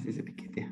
masih sedikit ya.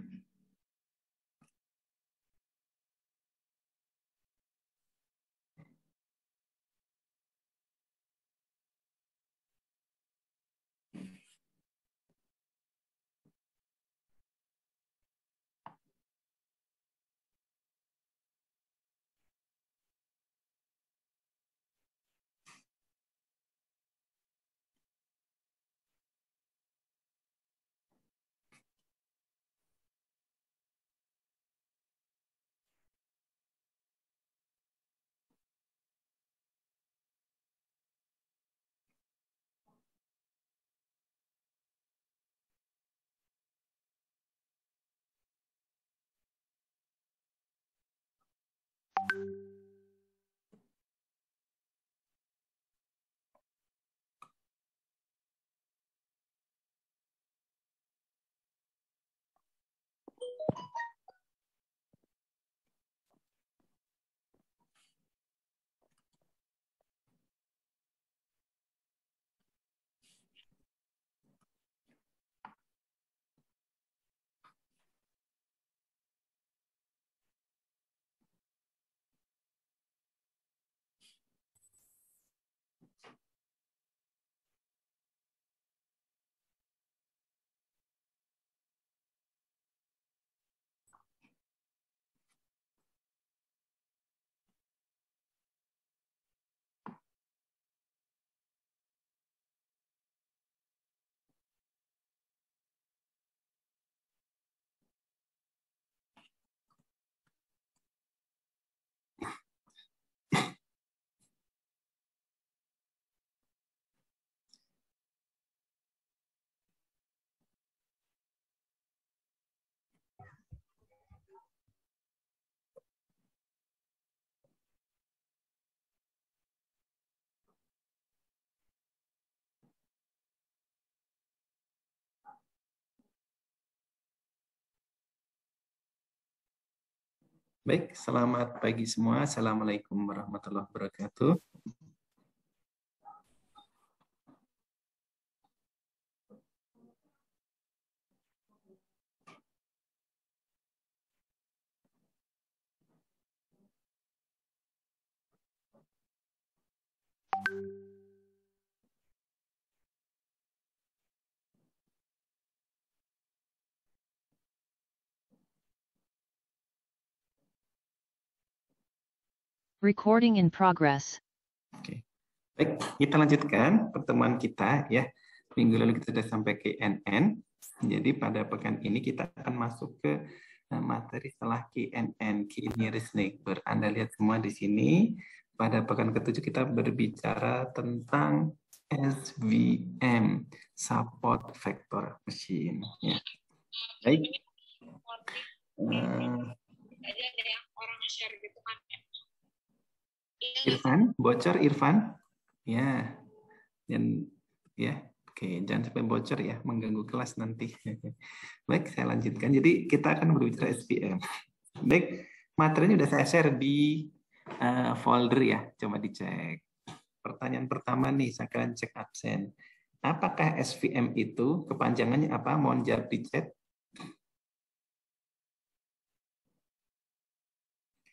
Baik, selamat pagi semua. Assalamualaikum warahmatullahi wabarakatuh. Recording in progress. Oke. Baik, kita lanjutkan pertemuan kita ya. Minggu lalu kita sudah sampai ke NN. Jadi pada pekan ini kita akan masuk ke materi setelah KNN, Key Nearest Neighbor. Anda lihat semua di sini. Pada pekan ke-7 kita berbicara tentang SVM, Support Vector Machine. Ya. Baik. Irfan, bocor Irfan. Ya. Dan ya, oke, jangan sampai bocor ya, mengganggu kelas nanti. Baik, saya lanjutkan. Jadi kita akan berbicara SVM. Baik, materinya sudah saya share di folder ya, coba dicek. Pertanyaan pertama nih, saya akan cek absen. Apakah SVM itu kepanjangannya apa? Mohon jawab di chat.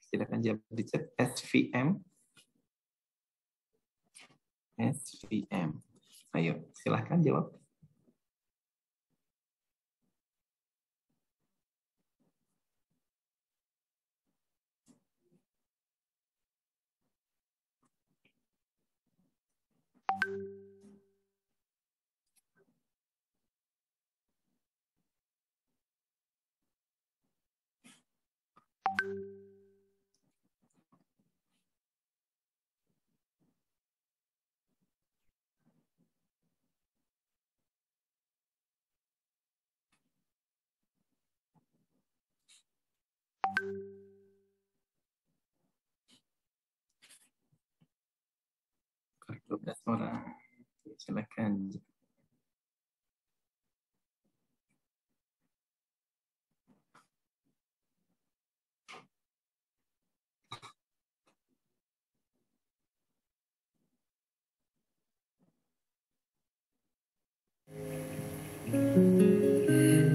Silakan jawab di chat. SVM. SVM. Ayo, silakan jawab. Belas orang. Silakan.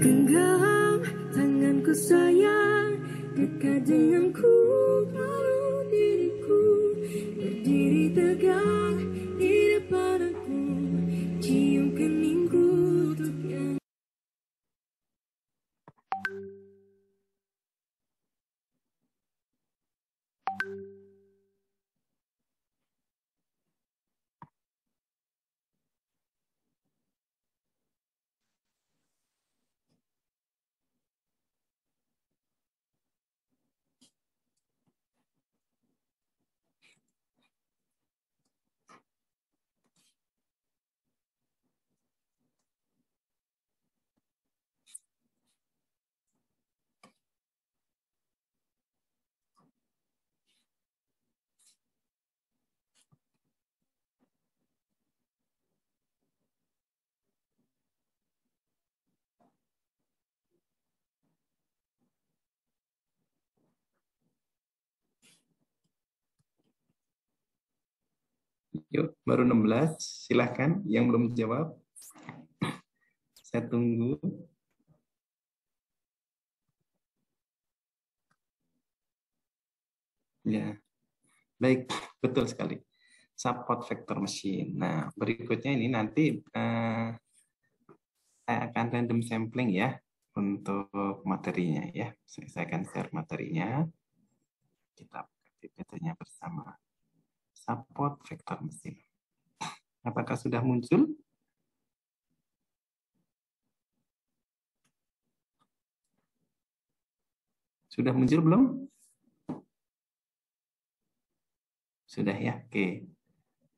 Tenggelam denganku, lalu diriku berdiri tegak di depan aku, cium keningku untuk yang Yuk, baru 16. Silahkan yang belum jawab. Saya tunggu. Ya, baik, betul sekali. Support vector machine. Nah, berikutnya ini nanti saya akan random sampling ya untuk materinya ya. Saya akan share materinya. Kita PPT-nya bersama. Support vector machine. Apakah sudah muncul? Sudah muncul belum? Sudah ya, oke.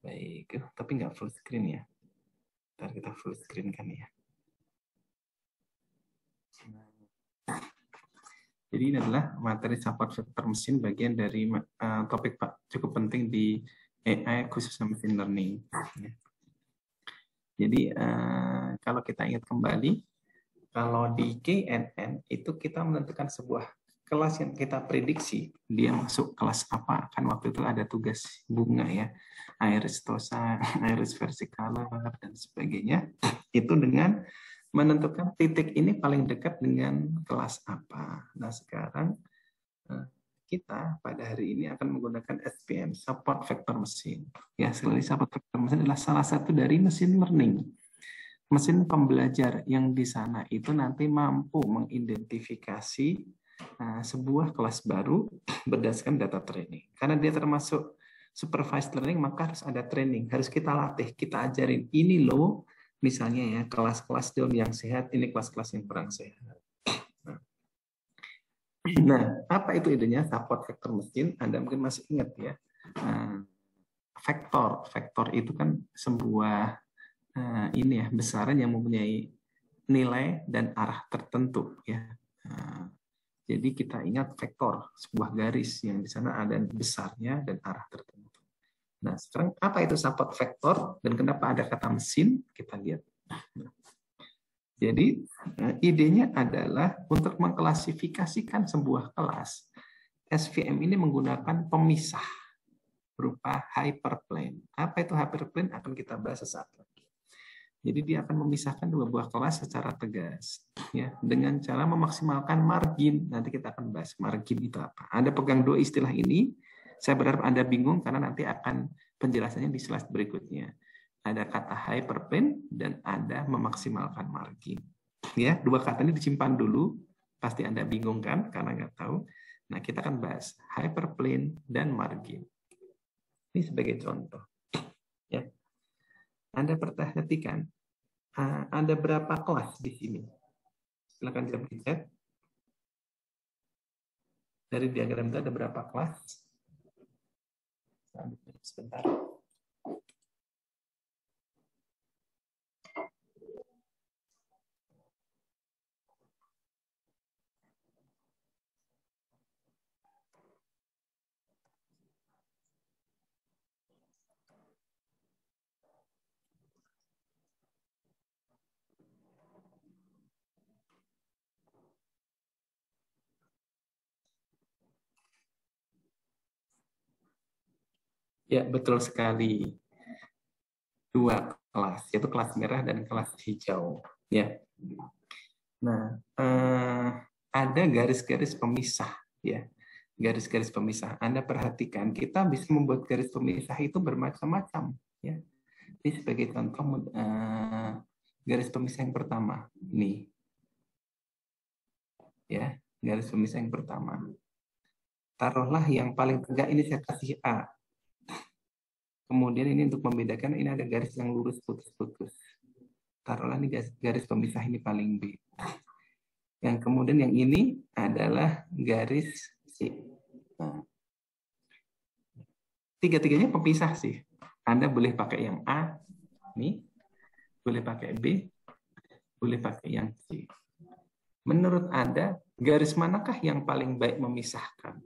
Baik, tapi nggak full screen ya. Ntar kita full screen kan ya. Jadi ini adalah materi support vector mesin, bagian dari topik cukup penting di AI khususnya machine learning. Jadi kalau kita ingat kembali, kalau di KNN itu kita menentukan sebuah kelas yang kita prediksi dia masuk kelas apa. Kan waktu itu ada tugas bunga ya, Iris Tosa, Iris Versicolor dan sebagainya. Itu dengan menentukan titik ini paling dekat dengan kelas apa. Nah sekarang kita pada hari ini akan menggunakan SVM, Support Vector Machine. Ya, sekali Support Vector Machine adalah salah satu dari mesin learning. Mesin pembelajar yang di sana itu nanti mampu mengidentifikasi sebuah kelas baru berdasarkan data training. Karena dia termasuk supervised learning, maka harus ada training. Harus kita latih, kita ajarin. Ini loh, misalnya ya, kelas-kelas yang sehat, ini kelas-kelas yang kurang sehat. Nah, apa itu idenya support vector machine? Anda mungkin masih ingat ya. Vektor itu kan sebuah ini ya, besaran yang mempunyai nilai dan arah tertentu ya. Jadi kita ingat vektor, sebuah garis yang di sana ada besarnya dan arah tertentu. Nah, sekarang apa itu support vector dan kenapa ada kata mesin? Kita lihat. Jadi idenya adalah untuk mengklasifikasikan sebuah kelas. SVM ini menggunakan pemisah berupa hyperplane. Apa itu hyperplane? Akan kita bahas sesaat lagi. Jadi dia akan memisahkan dua buah kelas secara tegas, ya, dengan cara memaksimalkan margin. Nanti kita akan bahas margin itu apa. Anda pegang dua istilah ini. Saya berharap Anda bingung karena nanti akan penjelasannya di slide berikutnya. Ada kata hyperplane dan ada memaksimalkan margin. Ya, dua kata ini disimpan dulu. Pasti Anda bingung kan karena nggak tahu. Nah, kita akan bahas hyperplane dan margin. Ini sebagai contoh. Ya. Anda perhatikan, ada berapa kelas di sini? Silakan jawab di chat. Dari diagram itu ada berapa kelas? Sebentar. Ya, betul sekali. Dua kelas, yaitu kelas merah dan kelas hijau. Ya. Nah, ada garis-garis pemisah. Ya. garis-garis pemisah. Anda perhatikan, kita bisa membuat garis pemisah itu bermacam-macam. Ya. Ini sebagai contoh garis pemisah yang pertama. Nih. Ya, garis pemisah yang pertama. Taruhlah yang paling tegak ini saya kasih A. Kemudian ini untuk membedakan, ini ada garis yang lurus putus-putus. Taruhlah ini garis pemisah ini paling B. Yang kemudian yang ini adalah garis C. Nah, tiga-tiganya pemisah sih. Anda boleh pakai yang A, nih, boleh pakai B, boleh pakai yang C. Menurut Anda, garis manakah yang paling baik memisahkan?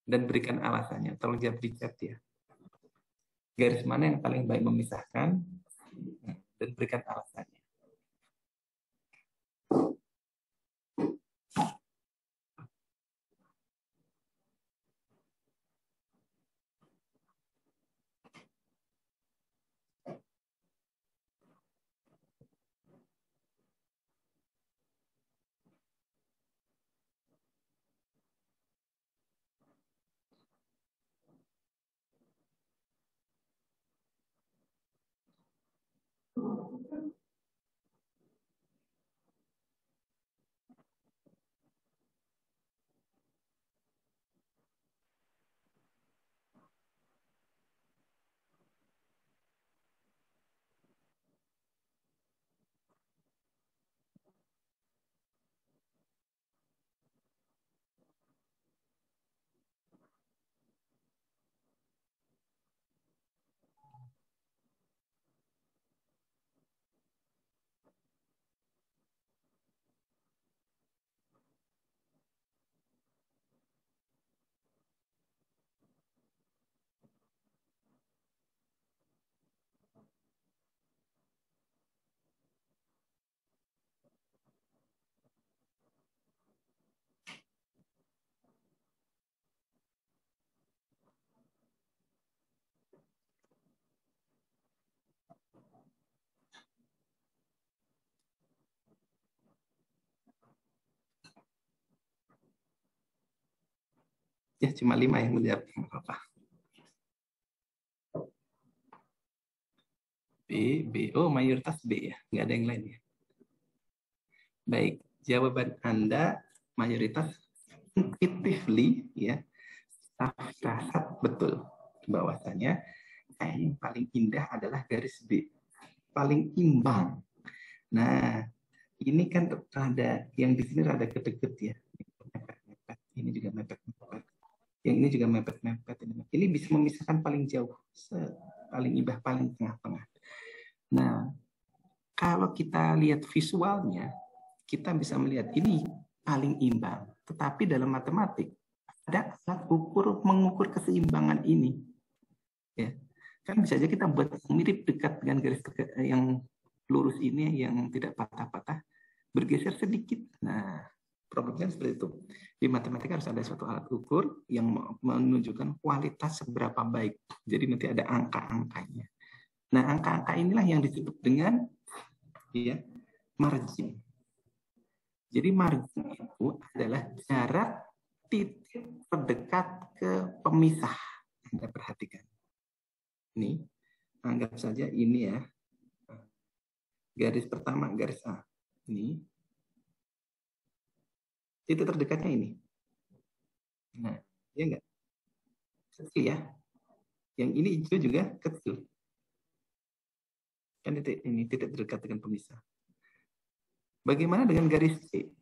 Dan berikan alasannya. Tolong jawab di chat ya. Garis mana yang paling baik memisahkan? Dan berikan alasannya. Ya, cuma 5 yang menjawab. Apa? B. Oh, mayoritas B ya. Nggak ada yang lain ya. Baik, jawaban Anda mayoritas intuitively ya. Rasa betul. Bahwasanya yang paling indah adalah garis B. Paling imbang. Nah, ini kan ada yang di sini rada kedeket ya. Mepet-mepet. Ini juga mepet-mepet. Yang ini juga mepet-mepet. Ini bisa memisahkan paling jauh. Paling imbang, paling tengah-tengah. Nah, kalau kita lihat visualnya, kita bisa melihat ini paling imbang. Tetapi dalam matematik, ada alat ukur mengukur keseimbangan ini. Ya. Kan bisa aja kita buat mirip dekat dengan garis yang lurus ini, yang tidak patah-patah, bergeser sedikit. Nah, problemnya seperti itu. Di matematika harus ada suatu alat ukur yang menunjukkan kualitas seberapa baik. Jadi nanti ada angka-angkanya. Nah, angka-angka inilah yang disebut dengan ya, margin. Jadi margin itu adalah jarak titik terdekat ke pemisah. Anda perhatikan. Ini, anggap saja ini ya. Garis pertama, garis A. Ini. Titik terdekatnya ini. Nah, ya enggak? Kecil ya. Yang ini hijau juga kecil. Kan ini titik terdekat dengan pemisah. Bagaimana dengan garis C?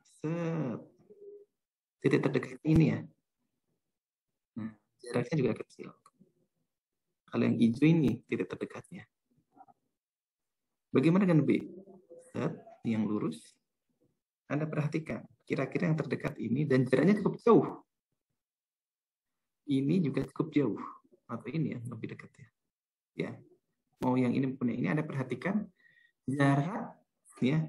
Titik terdekat ini ya. Nah, jaraknya juga kecil. Kalau yang hijau ini titik terdekatnya. Bagaimana dengan B? Yang lurus. Anda perhatikan, kira-kira yang terdekat ini dan jaraknya cukup jauh. Ini juga cukup jauh. Atau ini ya, lebih dekat ya. Ya. Mau yang ini punya ini, Anda perhatikan jarak ya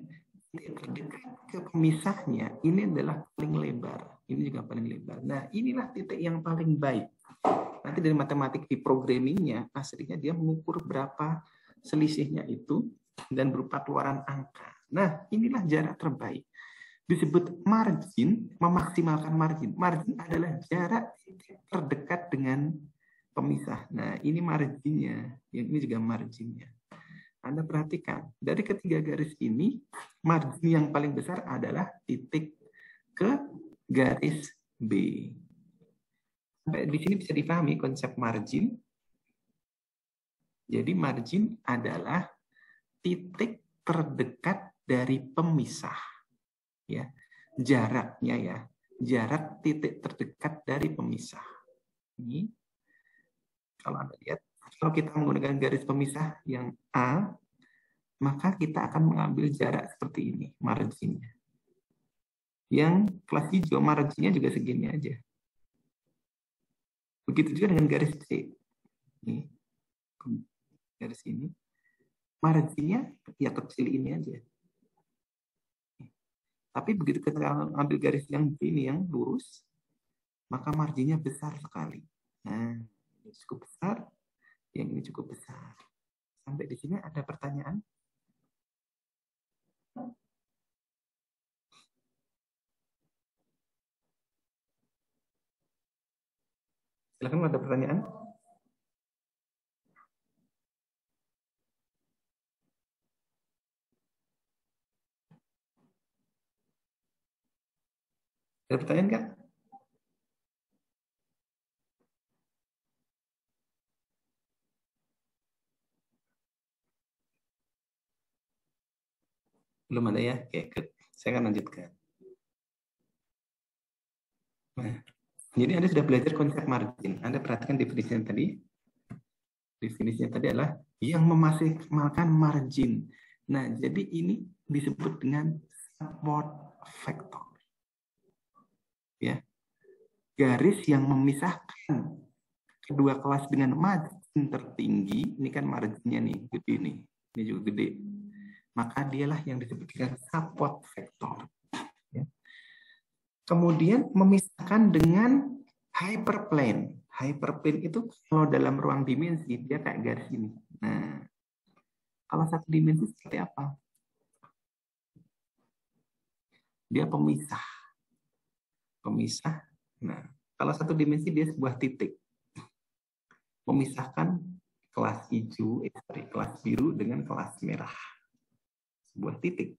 terdekat ke pemisahnya ini adalah paling lebar. Ini juga paling lebar. Nah, inilah titik yang paling baik. Nanti dari matematik di programmingnya, aslinya dia mengukur berapa selisihnya itu dan berupa keluaran angka. Nah, inilah jarak terbaik. disebut margin, memaksimalkan margin. Margin adalah jarak terdekat dengan pemisah. Nah, ini marginnya. Yang ini juga marginnya. Anda perhatikan, dari ketiga garis ini, margin yang paling besar adalah titik ke garis B. Sampai di sini bisa dipahami konsep margin. Jadi margin adalah titik terdekat dari pemisah. Ya, jaraknya ya, jarak titik terdekat dari pemisah. Ini kalau Anda lihat, kalau kita menggunakan garis pemisah yang A, maka kita akan mengambil jarak seperti ini, marginnya. Yang kelas hijau, marginnya juga segini aja. Begitu juga dengan garis C. Ini, garis ini, marginnya ya kecil ini aja. Tapi begitu kita ambil garis yang B ini yang lurus, maka marginnya besar sekali. Nah, ini cukup besar, yang ini cukup besar. Sampai di sini ada pertanyaan? Silakan, ada pertanyaan? Ada pertanyaan nggak? Belum ada ya? Oke, good. Saya akan lanjutkan. Nah, jadi Anda sudah belajar konsep margin. Anda perhatikan definisinya tadi. Definisinya tadi adalah yang memaksimalkan margin. Nah, jadi ini disebut dengan support factor. Ya. Garis yang memisahkan kedua kelas dengan margin tertinggi, ini kan marginnya nih, gede nih. Ini juga gede. Maka dialah yang disebut dengan support factor. Ya. Kemudian memisahkan dengan hyperplane. Hyperplane itu kalau dalam ruang dimensi dia kayak garis ini. Nah, kalau satu dimensi seperti apa? Dia pemisah. Pemisah. Nah, kalau satu dimensi dia sebuah titik. Memisahkan kelas hijau, kelas biru dengan kelas merah. Sebuah titik.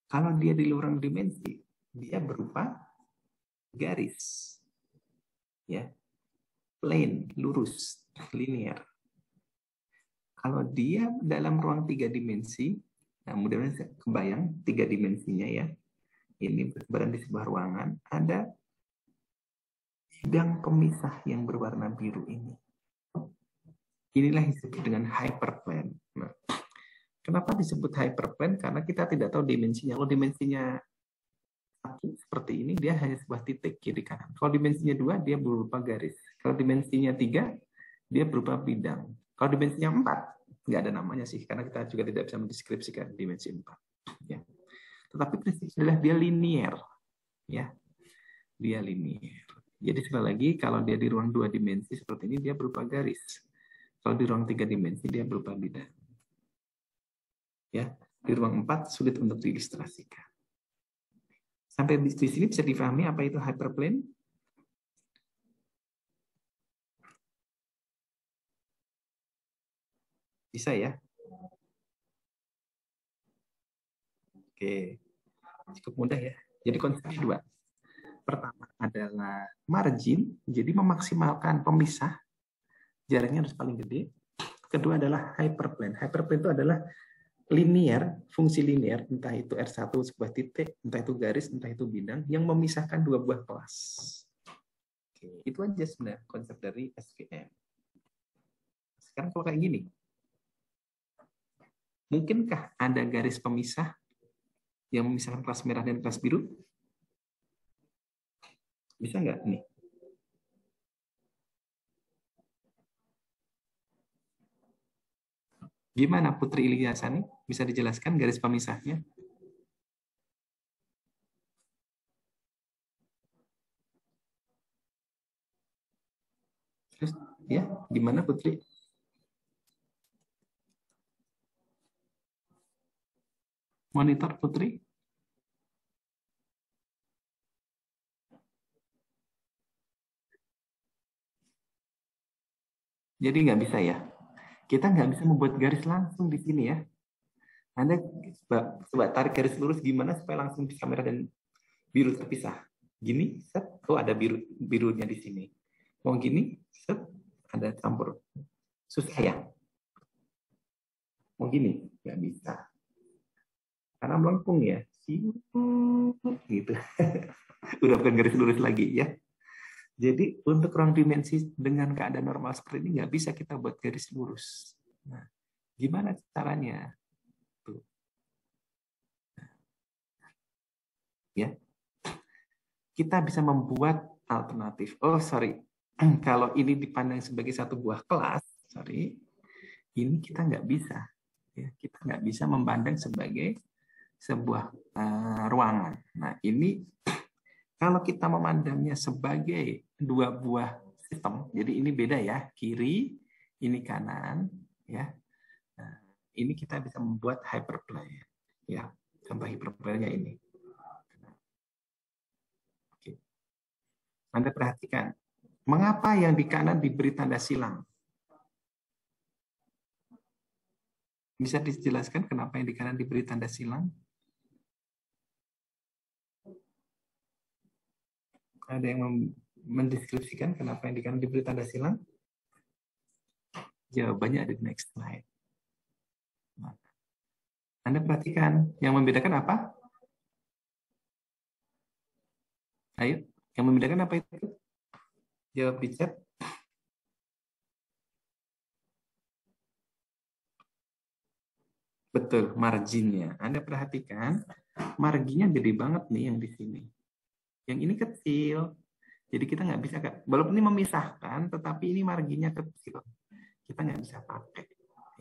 Kalau dia di luar dimensi, dia berupa garis. Ya. Plane, lurus, linear. Kalau dia dalam ruang 3 dimensi, nah mudah-mudahan kebayang 3 dimensinya ya. Ini bertebaran di sebuah ruangan, ada bidang pemisah yang berwarna biru ini. Inilah yang disebut dengan hyperplane. Nah, kenapa disebut hyperplane? Karena kita tidak tahu dimensinya. Kalau dimensinya 1 seperti ini, dia hanya sebuah titik kiri kanan. Kalau dimensinya 2, dia berupa garis. Kalau dimensinya 3, dia berupa bidang. Kalau dimensinya 4, nggak ada namanya sih, karena kita juga tidak bisa mendeskripsikan dimensi 4. Ya. Tetapi prinsipnya adalah dia linear. Ya. Dia linear. Jadi sekali lagi, kalau dia di ruang 2 dimensi seperti ini, dia berupa garis. Kalau di ruang 3 dimensi, dia berupa bidang. Ya. Di ruang 4, sulit untuk diilustrasikan. Sampai di sini bisa difahami apa itu hyperplane? Bisa ya? Oke. Cukup mudah ya. Jadi konsepnya 2. Pertama adalah margin, jadi memaksimalkan pemisah, jaraknya harus paling gede. Kedua adalah hyperplane. Hyperplane itu adalah linear, fungsi linear, entah itu R1 sebuah titik, entah itu garis, entah itu bidang, yang memisahkan 2 buah kelas. Oke, itu aja sebenarnya konsep dari SVM. Sekarang kalau kayak gini, mungkinkah ada garis pemisah yang memisahkan kelas merah dan kelas biru? Bisa nggak nih? Gimana Putri Ilyasani? Bisa dijelaskan garis pemisahnya? Terus, ya, gimana Putri? Monitor Putri? Jadi nggak bisa ya. Kita nggak bisa membuat garis langsung di sini ya. Anda coba tarik garis lurus gimana supaya langsung bisa merah dan biru terpisah. Gini, set, oh ada birunya di sini. Mau gini, set, ada campur. Susah ya. Mau gini, nggak bisa. Karena melengkung ya. Gitu. Udah bukan garis lurus lagi ya. Jadi untuk ruang dimensi dengan keadaan normal seperti ini nggak bisa kita buat garis lurus. Nah, gimana caranya? Tuh. Ya, kita bisa membuat alternatif. Oh sorry, kalau ini dipandang sebagai satu buah kelas, sorry, ini kita nggak bisa. Ya, kita nggak bisa memandang sebagai sebuah ruangan. Nah ini kalau kita memandangnya sebagai dua buah sistem, jadi ini beda ya, kiri, ini kanan, ya. Nah, ini kita bisa membuat hyperplane, ya. Contoh hyperplane-nya ini. Oke. Anda perhatikan, mengapa yang di kanan diberi tanda silang? Bisa dijelaskan kenapa yang di kanan diberi tanda silang? Ada yang mendeskripsikan kenapa yang di kanan diberi tanda silang? Jawabannya ada di next slide. Nah, Anda perhatikan, yang membedakan apa? Ayo, yang membedakan apa itu? Jawab di chat. Betul, marginnya. Anda perhatikan, marginnya gede banget nih yang di sini. Yang ini kecil. Jadi kita nggak bisa, walaupun ini memisahkan, tetapi ini marginnya kecil. Kita nggak bisa pakai.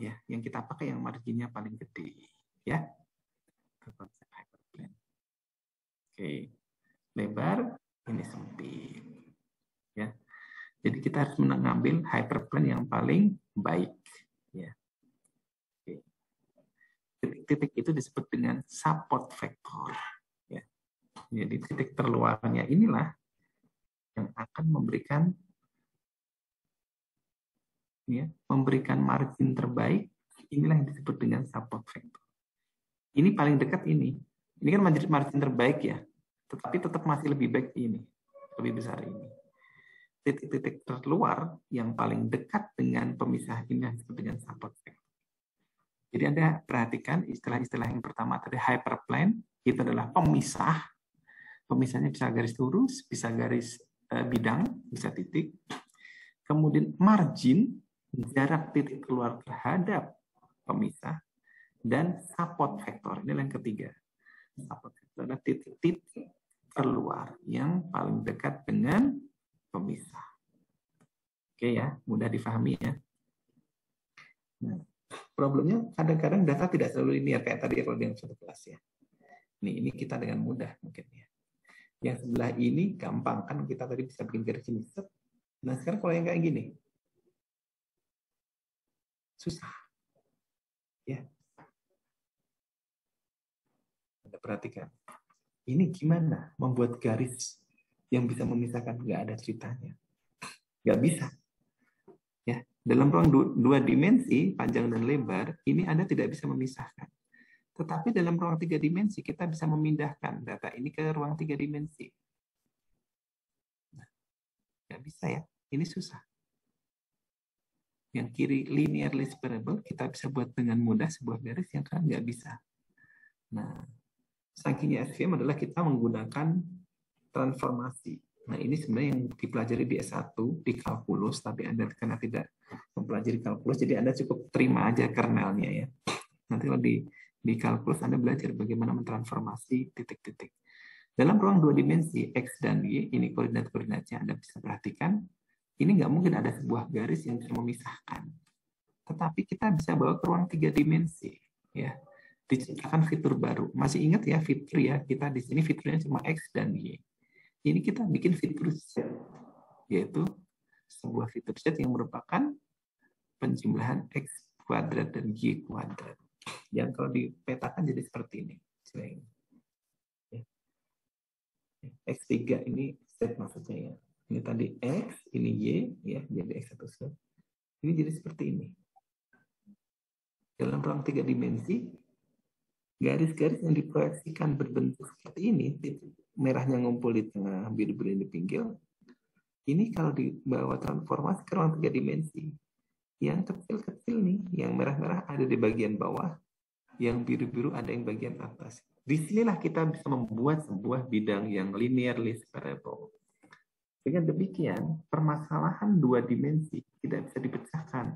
Ya, yang kita pakai yang marginnya paling gede. Ya, konsep hyperplane. Oke, lebar, ini sempit. Ya, jadi kita harus mengambil hyperplane yang paling baik. Ya. Oke. Titik-titik itu disebut dengan support vector. Ya. Jadi titik terluarnya inilah yang akan memberikan margin terbaik. Inilah yang disebut dengan support vector. Ini paling dekat ini. Ini kan margin terbaik ya. Tetapi tetap masih lebih baik ini. Lebih besar ini. Titik-titik terluar yang paling dekat dengan pemisah ini yang disebut dengan support vector. Jadi Anda perhatikan istilah-istilah yang pertama tadi hyperplane itu adalah pemisah. Pemisahnya bisa garis lurus, bisa garis bidang, bisa titik. Kemudian margin, jarak titik keluar terhadap pemisah, dan support vector. Ini yang ketiga. Support vector adalah titik-titik keluar yang paling dekat dengan pemisah. Oke ya, mudah difahami ya. Nah, problemnya kadang-kadang data tidak selalu linear kayak tadi kalau dengan satu kelas ya. Ini kita dengan mudah mungkin ya. Yang sebelah ini gampang kan kita tadi bisa bikin garis ini. Nah sekarang kalau yang kayak gini susah ya. Anda perhatikan ini gimana membuat garis yang bisa memisahkan, nggak ada ceritanya, nggak bisa ya. Dalam ruang dua dimensi panjang dan lebar ini Anda tidak bisa memisahkan. Tetapi dalam ruang 3 dimensi, kita bisa memindahkan data ini ke ruang 3 dimensi. Nah, nggak bisa ya, ini susah. Yang kiri linearly separable, kita bisa buat dengan mudah sebuah garis yang kan nggak bisa. Nah, saking SVM adalah kita menggunakan transformasi. Nah, ini sebenarnya yang dipelajari di S1, di kalkulus, tapi Anda karena tidak mempelajari kalkulus, jadi Anda cukup terima aja kernelnya ya. Nanti kalau di kalkulus Anda belajar bagaimana mentransformasi titik-titik. Dalam ruang 2 dimensi, X dan Y, ini koordinat-koordinatnya Anda bisa perhatikan, ini nggak mungkin ada sebuah garis yang bisa memisahkan. Tetapi kita bisa bawa ke ruang 3 dimensi. Ya. Diciptakan fitur baru. Masih ingat ya fitur ya, kita di sini fiturnya cuma X dan Y. Ini kita bikin fitur Z, yaitu sebuah fitur Z yang merupakan penjumlahan X kuadrat dan Y kuadrat. Yang kalau dipetakan jadi seperti ini. X3 ini Z maksudnya ya. Ini tadi X, ini Y, ya, jadi X1 Z. Ini jadi seperti ini. Dalam ruang 3 dimensi, garis-garis yang diproyeksikan berbentuk seperti ini, merahnya ngumpul di tengah, biru-biru di pinggir. Ini kalau dibawa transformasi ke ruang 3 dimensi, yang kecil-kecil nih, yang merah-merah ada di bagian bawah, yang biru-biru ada yang bagian atas. Disinilah kita bisa membuat sebuah bidang yang linearly separable. Dengan demikian, permasalahan 2 dimensi tidak bisa dipecahkan.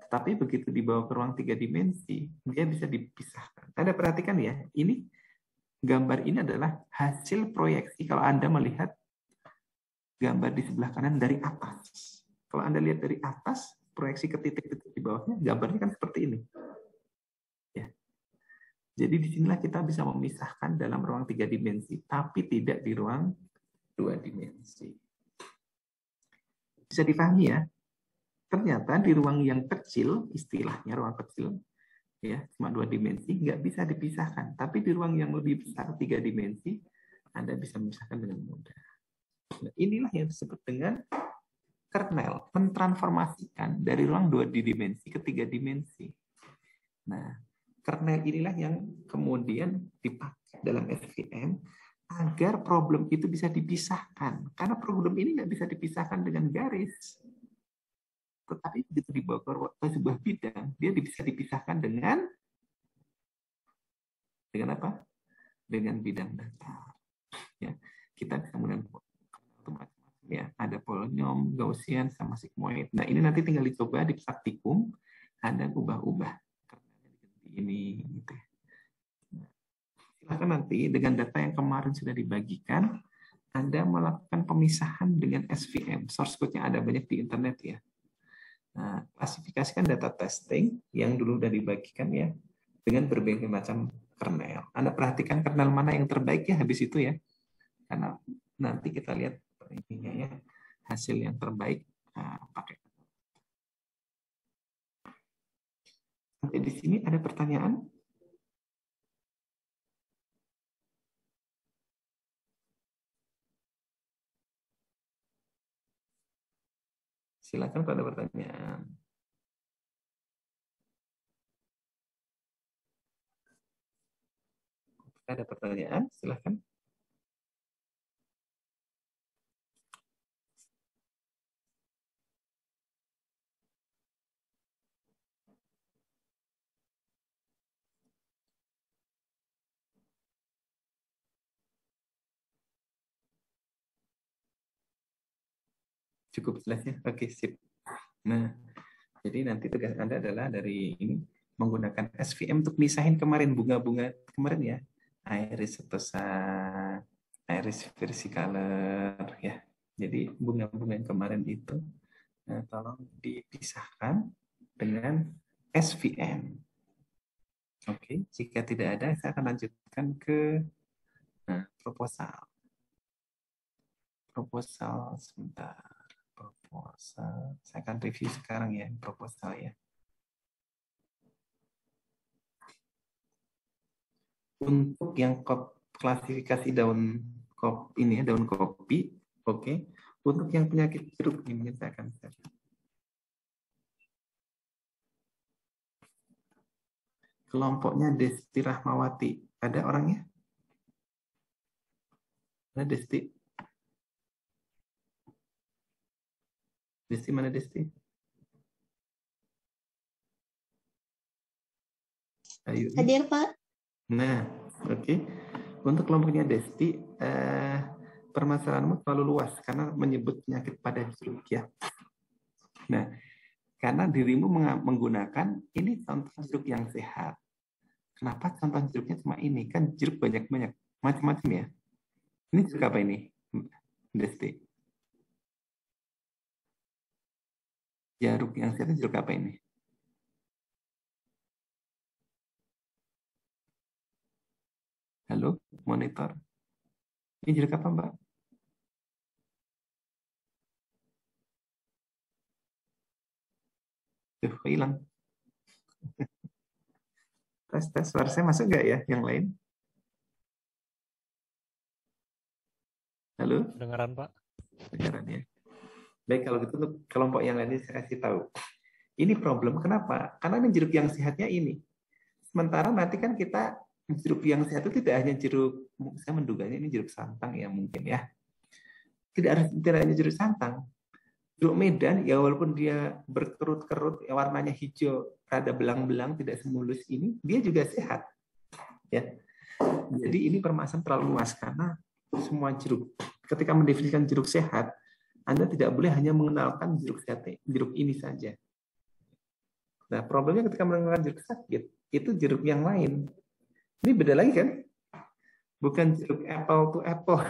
Tetapi begitu dibawa ke ruang 3 dimensi, dia bisa dipisahkan. Anda perhatikan ya, ini gambar ini adalah hasil proyeksi kalau Anda melihat gambar di sebelah kanan dari atas. Kalau Anda lihat dari atas, proyeksi ke titik-titik di bawahnya, gambarnya kan seperti ini. Ya. Jadi disinilah kita bisa memisahkan dalam ruang 3 dimensi, tapi tidak di ruang 2 dimensi. Bisa dipahami ya? Ternyata di ruang yang kecil, istilahnya ruang kecil, ya cuma 2 dimensi, nggak bisa dipisahkan. Tapi di ruang yang lebih besar, 3 dimensi, Anda bisa memisahkan dengan mudah. Nah, inilah yang disebut dengan kernel, mentransformasikan dari ruang 2 dimensi ke 3 dimensi. Nah, kernel inilah yang kemudian dipakai dalam SVM agar problem itu bisa dipisahkan. Karena problem ini nggak bisa dipisahkan dengan garis. Tetapi begitu dibawa ke sebuah bidang, dia bisa dipisahkan dengan apa? Dengan bidang data. Ya, kita bisa kemudian macam-macam ya. Ada polinom, Gaussian, sama sigmoid. Nah, ini nanti tinggal dicoba di praktikum, Anda ubah-ubah. Ini gitu. Silakan nanti dengan data yang kemarin sudah dibagikan, Anda melakukan pemisahan dengan SVM. Source code-nya ada banyak di internet ya. Nah, klasifikasikan data testing yang dulu sudah dibagikan ya dengan berbagai macam kernel. Anda perhatikan kernel mana yang terbaik ya habis itu ya. Karena nanti kita lihat ininya ya, hasil yang terbaik pakai. Sampai di sini ada pertanyaan? Silakan kalau ada pertanyaan. Ada pertanyaan? Silakan. Cukup jelas ya? Oke, sip. Nah, jadi nanti tugas Anda adalah dari ini menggunakan SVM untuk misahin kemarin bunga-bunga kemarin ya. Iris setosa, iris versicolor ya. Jadi bunga-bunga yang kemarin itu tolong dipisahkan dengan SVM. Oke, jika tidak ada saya akan lanjutkan ke proposal. Proposal sebentar. Proposal. Saya akan review sekarang ya proposal ya. Untuk yang klasifikasi daun kopi ini ya, daun kopi, oke. Untuk yang penyakit jeruk ini saya akan share. Kelompoknya Desti Rahmawati. Ada orangnya? Ada Desti? Desti mana Desti? Ayo. Hadir, Pak. Nah, oke. Untuk kelompoknya Desti, permasalahanmu terlalu luas karena menyebut penyakit pada jeruk ya. Nah, karena dirimu menggunakan ini contoh jeruk yang sehat. Kenapa contoh jeruknya cuma ini? Kan jeruk banyak-banyak, macam-macam ya. Ini jeruk apa ini, Desti? Jeruk yang sehat jeruk apa ini? Halo, monitor. Ini jeruk apa, Mbak? Tuh, hilang. Tes, suara saya masuk nggak ya yang lain? Halo? Dengaran, Pak. Dengaran ya. Baik, kalau gitu untuk kelompok yang lain saya kasih tahu. Ini problem. Kenapa? Karena ini jeruk yang sehatnya ini. Sementara nanti kan kita jeruk yang sehat itu tidak hanya jeruk, saya menduganya ini jeruk santang ya mungkin ya. Tidak hanya jeruk santang. Jeruk Medan ya walaupun dia berkerut-kerut, ya, warnanya hijau, rada belang-belang, tidak semulus ini, dia juga sehat. Ya. Jadi ini permasalahan terlalu luas karena semua jeruk, ketika mendefinisikan jeruk sehat, Anda tidak boleh hanya mengenalkan jeruk sehat, jeruk ini saja. Nah, problemnya ketika mengenalkan jeruk sakit, itu jeruk yang lain. Ini beda lagi kan? Bukan jeruk apple to apple.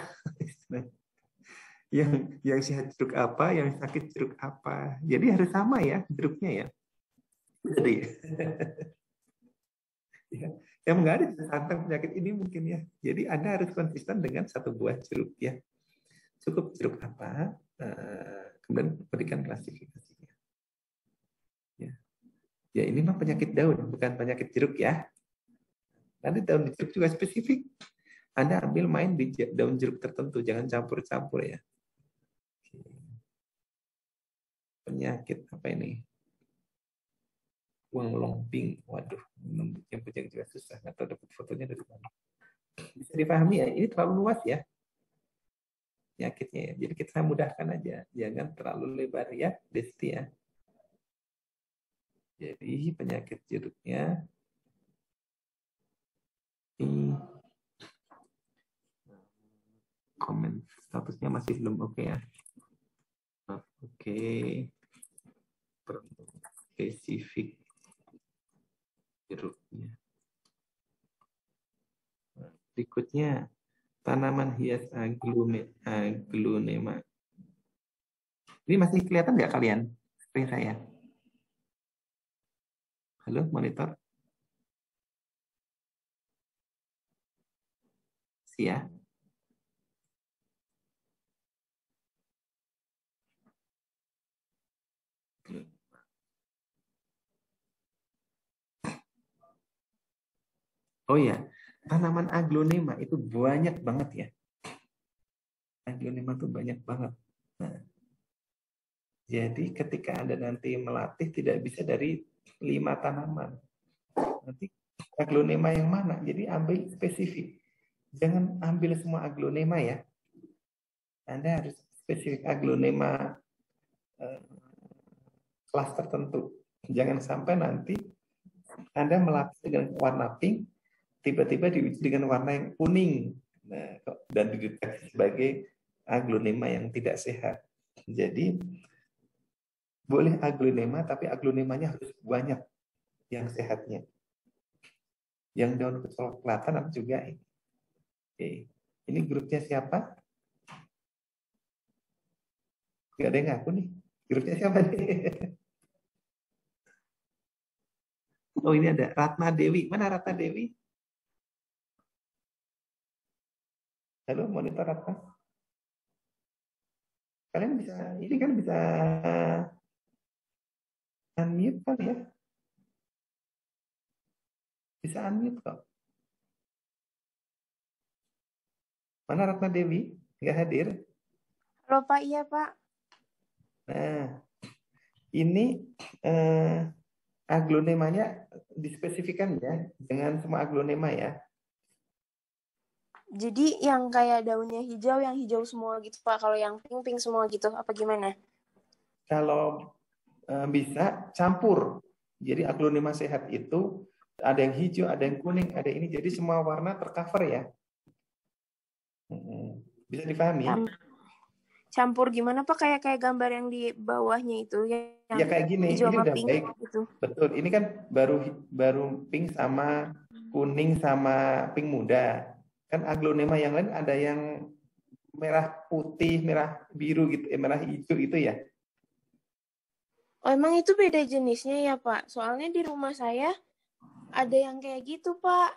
yang sehat jeruk apa, yang sakit jeruk apa. Jadi harus sama ya jeruknya ya. Jadi ya, yang nggak ada santang penyakit ini mungkin ya. Jadi Anda harus konsisten dengan satu buah jeruk ya. Cukup jeruk apa, kemudian berikan klasifikasinya. Ya ini mah penyakit daun, bukan penyakit jeruk ya. Nanti daun jeruk juga spesifik. Anda ambil main di daun jeruk tertentu, jangan campur-campur ya. Penyakit apa ini? Uang lomping, waduh, yang penyakit juga susah, nggak tahu dapat fotonya dari mana. Bisa dipahami ya, ini terlalu luas ya penyakitnya ya. Jadi kita mudahkan aja, jangan terlalu lebar ya, Desti ya. Jadi penyakit jeruknya ini komen statusnya masih belum oke ya. Oke. Spesifik jeruknya. Berikutnya tanaman hias aglonema. Ini masih kelihatan nggak kalian? Screen saya. Halo, monitor. Ya. Oh ya, tanaman aglonema itu banyak banget ya. Aglonema itu banyak banget. Nah, jadi ketika Anda nanti melatih tidak bisa dari 5 tanaman. Nanti aglonema yang mana? Jadi ambil spesifik. Jangan ambil semua aglonema ya. Anda harus spesifik aglonema kelas tertentu. Jangan sampai nanti Anda melatih dengan warna pink, tiba-tiba diuji dengan warna yang kuning. Nah, dan dideteksi sebagai aglonema yang tidak sehat. Jadi boleh aglonema, tapi aglonemanya harus banyak yang sehatnya. Yang daun kecoklatan juga ini. Oke. Ini grupnya siapa? Gak ada yang ngaku nih. Grupnya siapa nih? Oh ini ada Ratna Dewi. Mana Ratna Dewi? Halo, monitor Ratna. Kalian bisa, ini kan bisa unmute kali ya? Bisa unmute kok. Mana Ratna Dewi? Nggak hadir? Halo Pak, iya Pak. Nah, ini aglonemanya dispesifikan ya, dengan semua aglonema ya. Jadi yang kayak daunnya hijau, yang hijau semua gitu Pak. Kalau yang pink semua gitu, apa gimana? Kalau bisa campur. Jadi aglonema sehat itu ada yang hijau, ada yang kuning, ada ini. Jadi semua warna tercover ya. Bisa dipahami? Campur gimana Pak? Kayak gambar yang di bawahnya itu yang ya kayak gini, hijau ini sama udah pink baik. gitu. Betul, ini kan baru pink sama kuning sama pink muda. Kan aglonema yang lain ada yang merah putih, merah biru gitu, merah hijau itu ya. Oh emang itu beda jenisnya ya Pak? Soalnya di rumah saya ada yang kayak gitu Pak.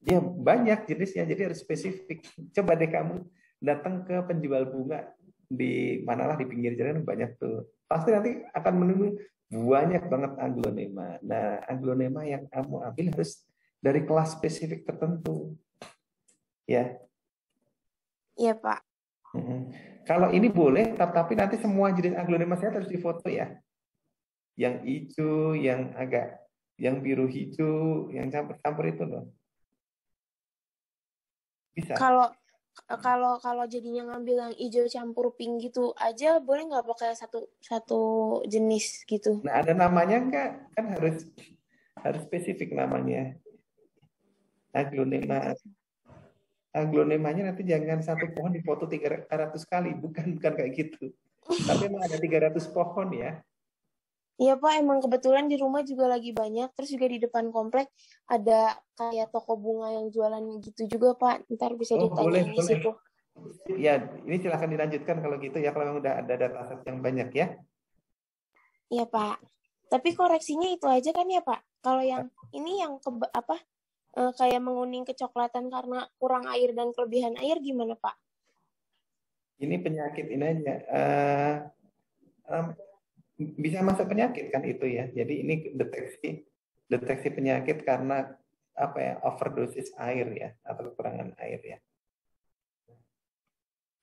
Ya banyak jenisnya, jadi harus spesifik. Coba deh kamu datang ke penjual bunga di manalah di pinggir jalan banyak tuh. Pasti nanti akan menemui banyak banget aglonema. Nah, aglonema yang kamu ambil harus dari kelas spesifik tertentu. Ya. Iya Pak. Kalau ini boleh, tapi nanti semua jenis aglonema saya harus difoto ya. yang hijau, yang biru hijau, yang campur-campur itu loh. Bisa. Kalau jadinya ngambil yang hijau campur pink gitu aja, boleh nggak pakai satu jenis gitu? Nah, ada namanya nggak? Kan harus spesifik namanya. Aglonema. Aglonemanya nanti jangan satu pohon dipoto 300 kali, bukan kayak gitu. Tapi memang ada 300 pohon ya. Iya Pak, emang kebetulan di rumah juga lagi banyak. Terus juga di depan komplek ada kayak toko bunga yang jualan gitu juga Pak. Ntar bisa Oh, boleh, ditanyain di boleh. situ. Ya, ini silakan dilanjutkan kalau gitu ya, kalau memang udah ada dataset yang banyak ya. Iya Pak. Tapi koreksinya itu aja kan ya Pak? Kalau yang ini yang kayak menguning kecoklatan karena kurang air dan kelebihan air gimana Pak? Ini penyakit ini aja. Bisa masuk penyakit kan itu ya. Jadi ini deteksi penyakit karena apa ya, overdosis air ya, atau kekurangan air ya.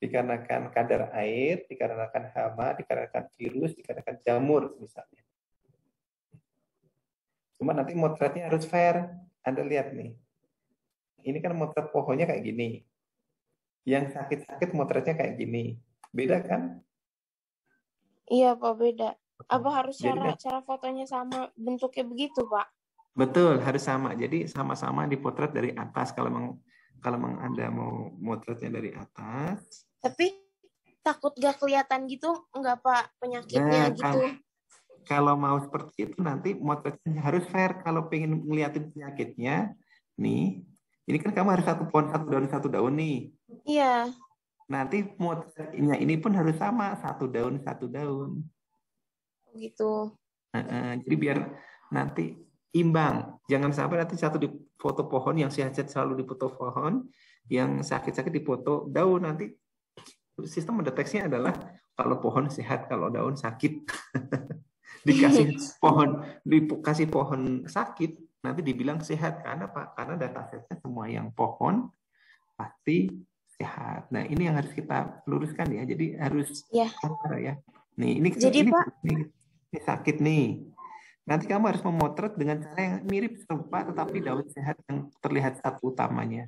Dikarenakan kadar air, dikarenakan hama, dikarenakan virus, dikarenakan jamur misalnya. Cuma nanti motretnya harus fair. Anda lihat nih. Ini kan motret pohonnya kayak gini. Yang sakit-sakit motretnya kayak gini. Beda kan? Iya Pak, beda. Apa harus Jadi cara fotonya sama bentuknya begitu Pak? betul, harus sama. Jadi sama-sama dipotret dari atas kalau memang Anda mau motretnya dari atas. Tapi takut gak kelihatan gitu enggak Pak penyakitnya Nah, gitu? kalau mau seperti itu nanti motretnya harus fair. Kalau pengen ngeliatin penyakitnya, nih, ini kan kamu harus satu pohon satu daun nih. Iya. Nanti motretnya ini pun harus sama, satu daun. Gitu. Jadi biar nanti imbang. Jangan sampai nanti satu di foto pohon, yang sehat-sehat selalu di foto pohon, yang sakit-sakit di foto daun. Nanti sistem mendeteksinya adalah kalau pohon sehat, kalau daun sakit. dikasih pohon sakit, nanti dibilang sehat. Karena apa? Karena datasetnya semua yang pohon pasti sehat. Nah, ini yang harus kita luruskan ya. Jadi harus ya. Nih, ini Jadi Pak, ini sakit nih. Nanti kamu harus memotret dengan cara yang mirip serupa, tetapi daun sehat yang terlihat satu utamanya.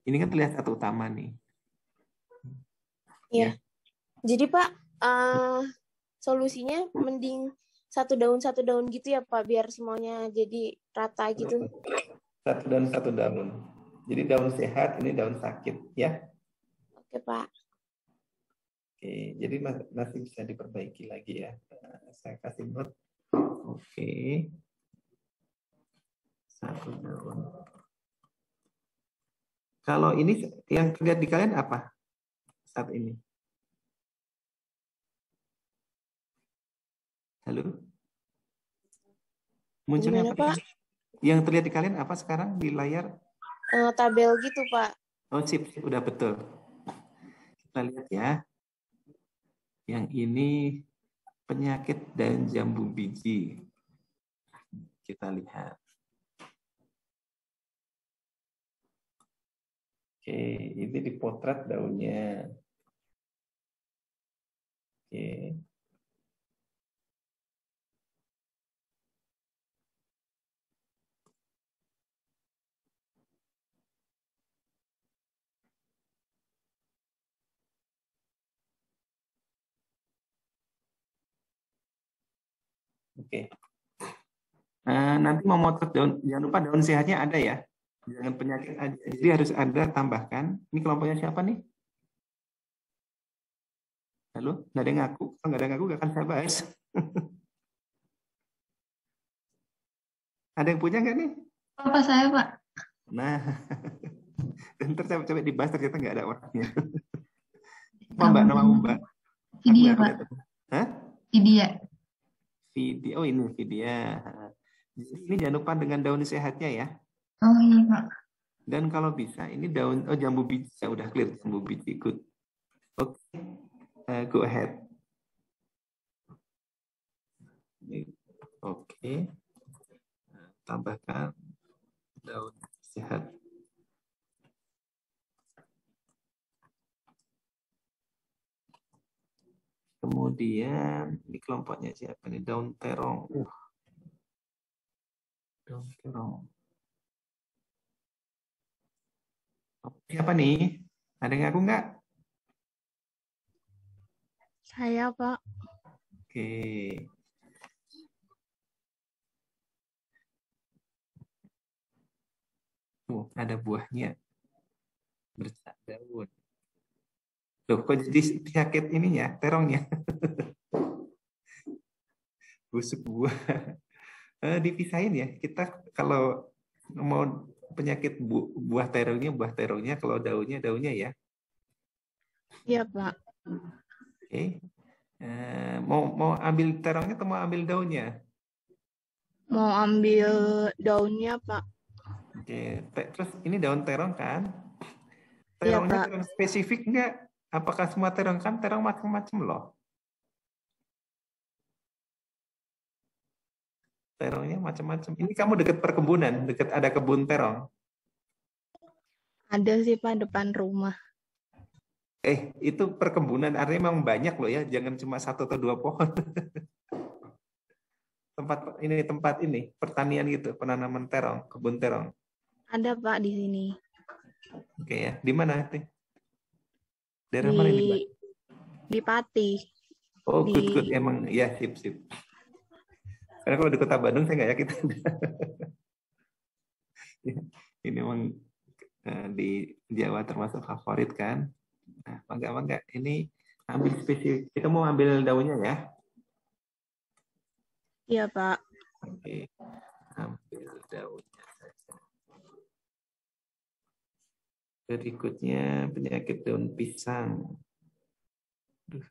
Ini kan terlihat satu utama nih. Iya. Jadi Pak, solusinya mending satu daun gitu ya Pak, biar semuanya jadi rata gitu. Satu daun. Jadi daun sehat, ini daun sakit ya. Oke Pak. Oke, jadi masih bisa diperbaiki lagi ya. Saya kasih note. Oke. Satu daun. Kalau ini yang terlihat di kalian apa saat ini? Halo? Munculnya Gimana, apa? Pak? Yang terlihat di kalian apa sekarang di layar? Tabel gitu, Pak. Oh, sip, udah betul. Kita lihat ya. Yang ini penyakit daun jambu biji. Kita lihat. Oke, ini dipotret daunnya. Oke. Oke. Nanti mau motret daun, jangan lupa daun sehatnya ada ya. Jangan penyakit aja. Jadi harus ada tambahkan. Ini kelompoknya siapa nih? Halo? Nggak ada yang ngaku? Kalau nggak ada yang ngaku, nggak akan saya bahas. Ada yang punya nggak nih? Apa saya, Pak? Nah, ntar coba dibahas, ternyata nggak ada orangnya. Apa Mbak, nama Mbak? Vidya, Pak. Hah? Vidya. Oh, ini Vidya. Ini jangan lupa dengan daun sehatnya ya. Oh iya, Pak. Dan kalau bisa, ini daun, jambu biji. Ya udah clear, jambu biji. Good. Oke. Go ahead. Oke. Tambahkan daun sehat. Kemudian ini kelompoknya siapa nih? Daun terong. Daun terong. Siapa nih? Ada yang ngaku nggak? Saya, Pak. Oke. Tuh, ada buahnya. Bercak daun. Loh, kok jadi penyakit ininya, terongnya? Busuk buah. Dipisahin ya. Kita kalau mau penyakit buah terongnya, kalau daunnya ya. Iya, Pak. Oke. Mau ambil terongnya atau mau ambil daunnya? Mau ambil daunnya, Pak. Oke. Terus ini daun terong kan? Iya, Terongnya Pak. terong spesifik nggak? Apakah semua terong kan? Terong macam-macam loh. Terongnya macam-macam. Ini kamu dekat perkebunan, dekat ada kebun terong. Ada sih, Pak, depan rumah. Itu perkebunan artinya memang banyak loh ya, jangan cuma 1 atau 2 pohon. tempat ini pertanian gitu, penanaman terong, kebun terong. Ada, Pak, di sini. Oke ya, di mana itu? Daerah mana ini, Pak? Di Pati. Oh, di- good, emang ya, sip. Karena kalau di Kota Bandung saya nggak yakin. Ini memang di Jawa termasuk favorit kan. Nah, mangga. Ini ambil spesies. Kita mau ambil daunnya ya. Iya, Pak. Oke. Ambil daunnya saja. Berikutnya penyakit daun pisang.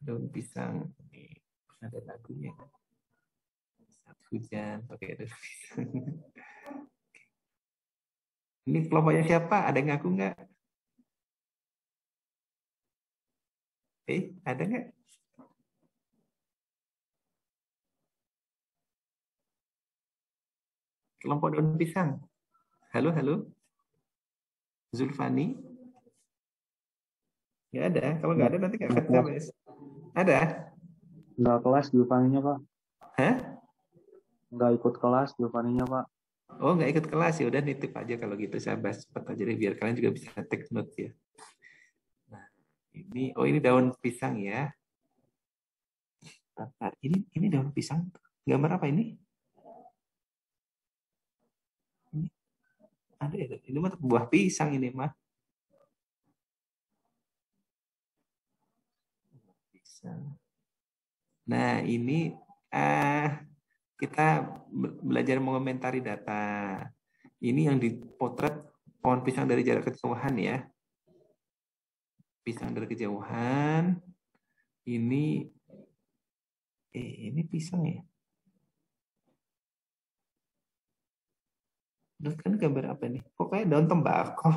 Daun pisang. Ini ada lagunya. Saat hujan pakai daun pisang. Ini kelompoknya siapa? Ada yang ngaku nggak? Ada nggak? Kelompok daun pisang. Halo. Zulfani? Nggak ada. Kalau nggak ada nanti nggak akan habis. Ada? Nggak kelas Giovanninya, Pak. Hah? Nggak ikut kelas Giovanninya, Pak. Oh, nggak ikut kelas ya. Udah nitip aja kalau gitu. Saya bahas cepat aja deh, biar kalian juga bisa take note ya. Nah, ini daun pisang ya. Ini daun pisang. Gambar apa ini? Ada ya? Ini mah buah pisang ini mah. Pisang. Nah, ini kita belajar mengomentari data. Ini yang dipotret pohon pisang dari jarak kejauhan ya. Pisang dari kejauhan. Ini pisang ya. Terus kan gambar apa nih? Kok kayak daun tembakau?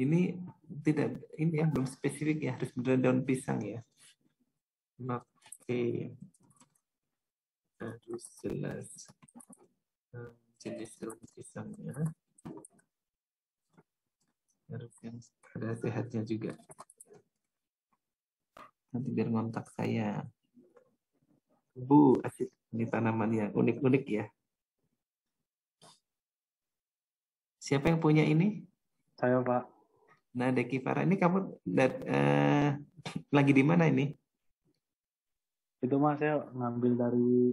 Ini ya belum spesifik ya, harus benar daun pisang ya. Oke. Harus jelas jenis daun pisangnya. Harus yang ada sehatnya juga. Nanti biar ngontak saya. Bu, asik. Ini tanaman yang unik-unik ya. Siapa yang punya ini? Saya, Pak. Nah, Deki Farah, ini kamu lagi di mana ini? Itu Mas, saya ngambil dari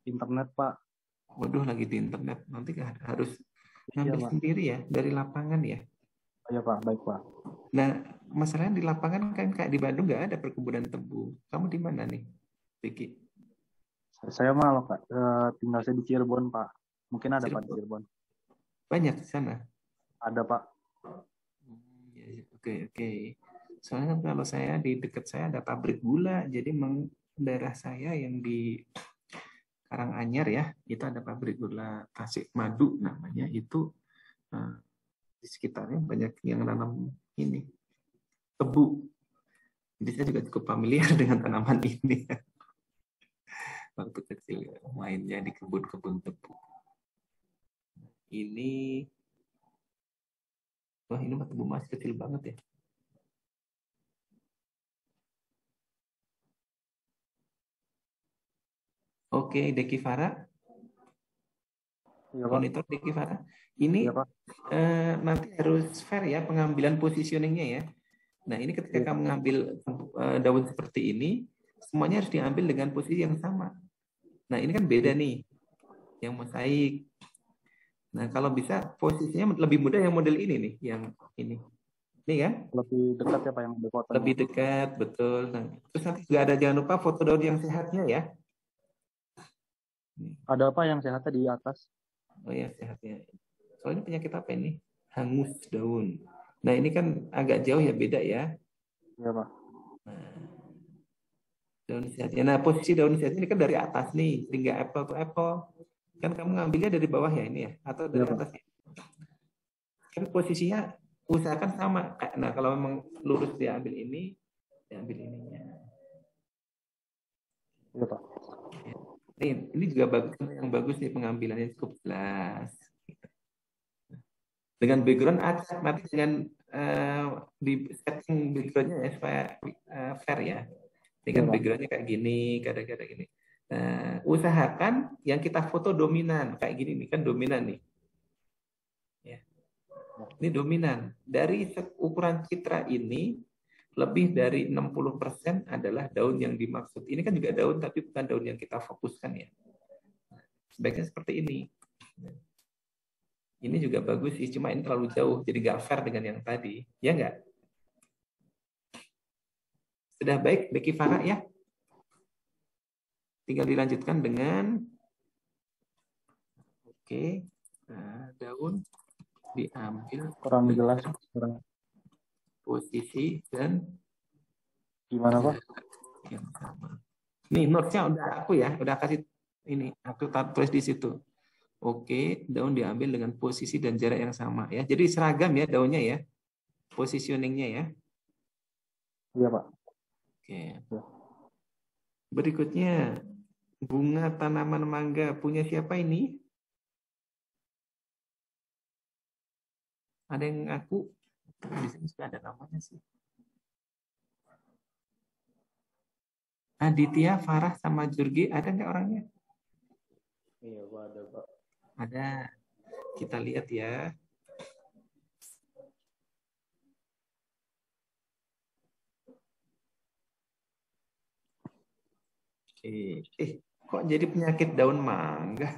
internet, Pak. Waduh, lagi di internet. Nanti harus Iya, ngambil Pak. sendiri ya, dari lapangan ya. Iya, Pak. Baik, Pak. Nah, masalahnya di lapangan kan kayak di Bandung nggak ada perkebunan tebu. Kamu di mana nih, Vicky? Saya malah, Pak. Tinggal saya di Cirebon, Pak. Mungkin ada, Pak, di Cirebon. Banyak di sana? Ada, Pak. Oke. Soalnya kan kalau saya di dekat saya ada pabrik gula, jadi memang daerah saya yang di Karanganyar ya, itu ada pabrik gula Tasik Madu namanya, itu di sekitarnya banyak yang nanam ini tebu. Jadi saya juga cukup familiar dengan tanaman ini. Waktu kecil mainnya di kebun-kebun tebu. Ini, wah ini tebu masih kecil banget ya. Oke, Deki Farah, Iya, Pak. monitor Deki Farah. Ini Iya, Pak. nanti harus fair ya pengambilan positioningnya ya. Nah ini ketika Iya. kamu mengambil daun seperti ini, semuanya harus diambil dengan posisi yang sama. Nah ini kan beda nih, yang mosaik. Nah kalau bisa posisinya lebih mudah yang model ini nih, yang ini. Ini kan? Lebih dekat ya Pak yang ada fotonya. Lebih dekat, betul. Nah, terus nanti juga ada, jangan lupa foto daun yang sehatnya ya. Ada apa yang sehatnya di atas? Oh ya, sehatnya. Soalnya penyakit apa ini? Hangus daun. Nah ini kan agak jauh ya, beda ya. Iya, Pak. Nah, daun sehatnya. Nah posisi daun sehatnya ini kan dari atas nih, sehingga apple to apple. Kan kamu ngambilnya dari bawah ya ini ya, atau dari Iya, Pak. atas ya. Kan posisinya usahakan sama. Nah kalau memang lurus dia ambil ini, dia ambil ininya. Iya, Pak. Ini juga bagus, yang bagus nih pengambilannya cukup jelas. Dengan background acak, tapi dengan di setting backgroundnya ya supaya fair ya. Dengan backgroundnya kayak gini, kadang-kadang gini. Nah, usahakan yang kita foto dominan kayak gini nih, kan dominan nih. Ya. Ini dominan. Dari ukuran citra ini lebih dari 60% adalah daun yang dimaksud. Ini kan juga daun, tapi bukan daun yang kita fokuskan ya. Sebaiknya seperti ini. Ini juga bagus sih, cuma ini terlalu jauh, jadi nggak fair dengan yang tadi. Ya nggak? Sudah baik, Deki Farah ya? Tinggal dilanjutkan dengan, oke, nah, daun diambil. Kurang jelas. Kurang. Posisi dan Gimana Pak? yang sama. Nih notes-nya udah aku ya, udah kasih ini, aku tulis di situ. Oke, daun diambil dengan posisi dan jarak yang sama ya. Jadi seragam ya daunnya ya, positioningnya ya. Iya Pak. Oke. Berikutnya bunga tanaman mangga punya siapa ini? Ada yang ngaku? Di sini sudah ada namanya sih. Aditya, Farah, sama Jurgi, ada nggak orangnya? Iya Pak, ada Pak. Ada. Kita lihat ya. Oke. Kok jadi penyakit daun mangga?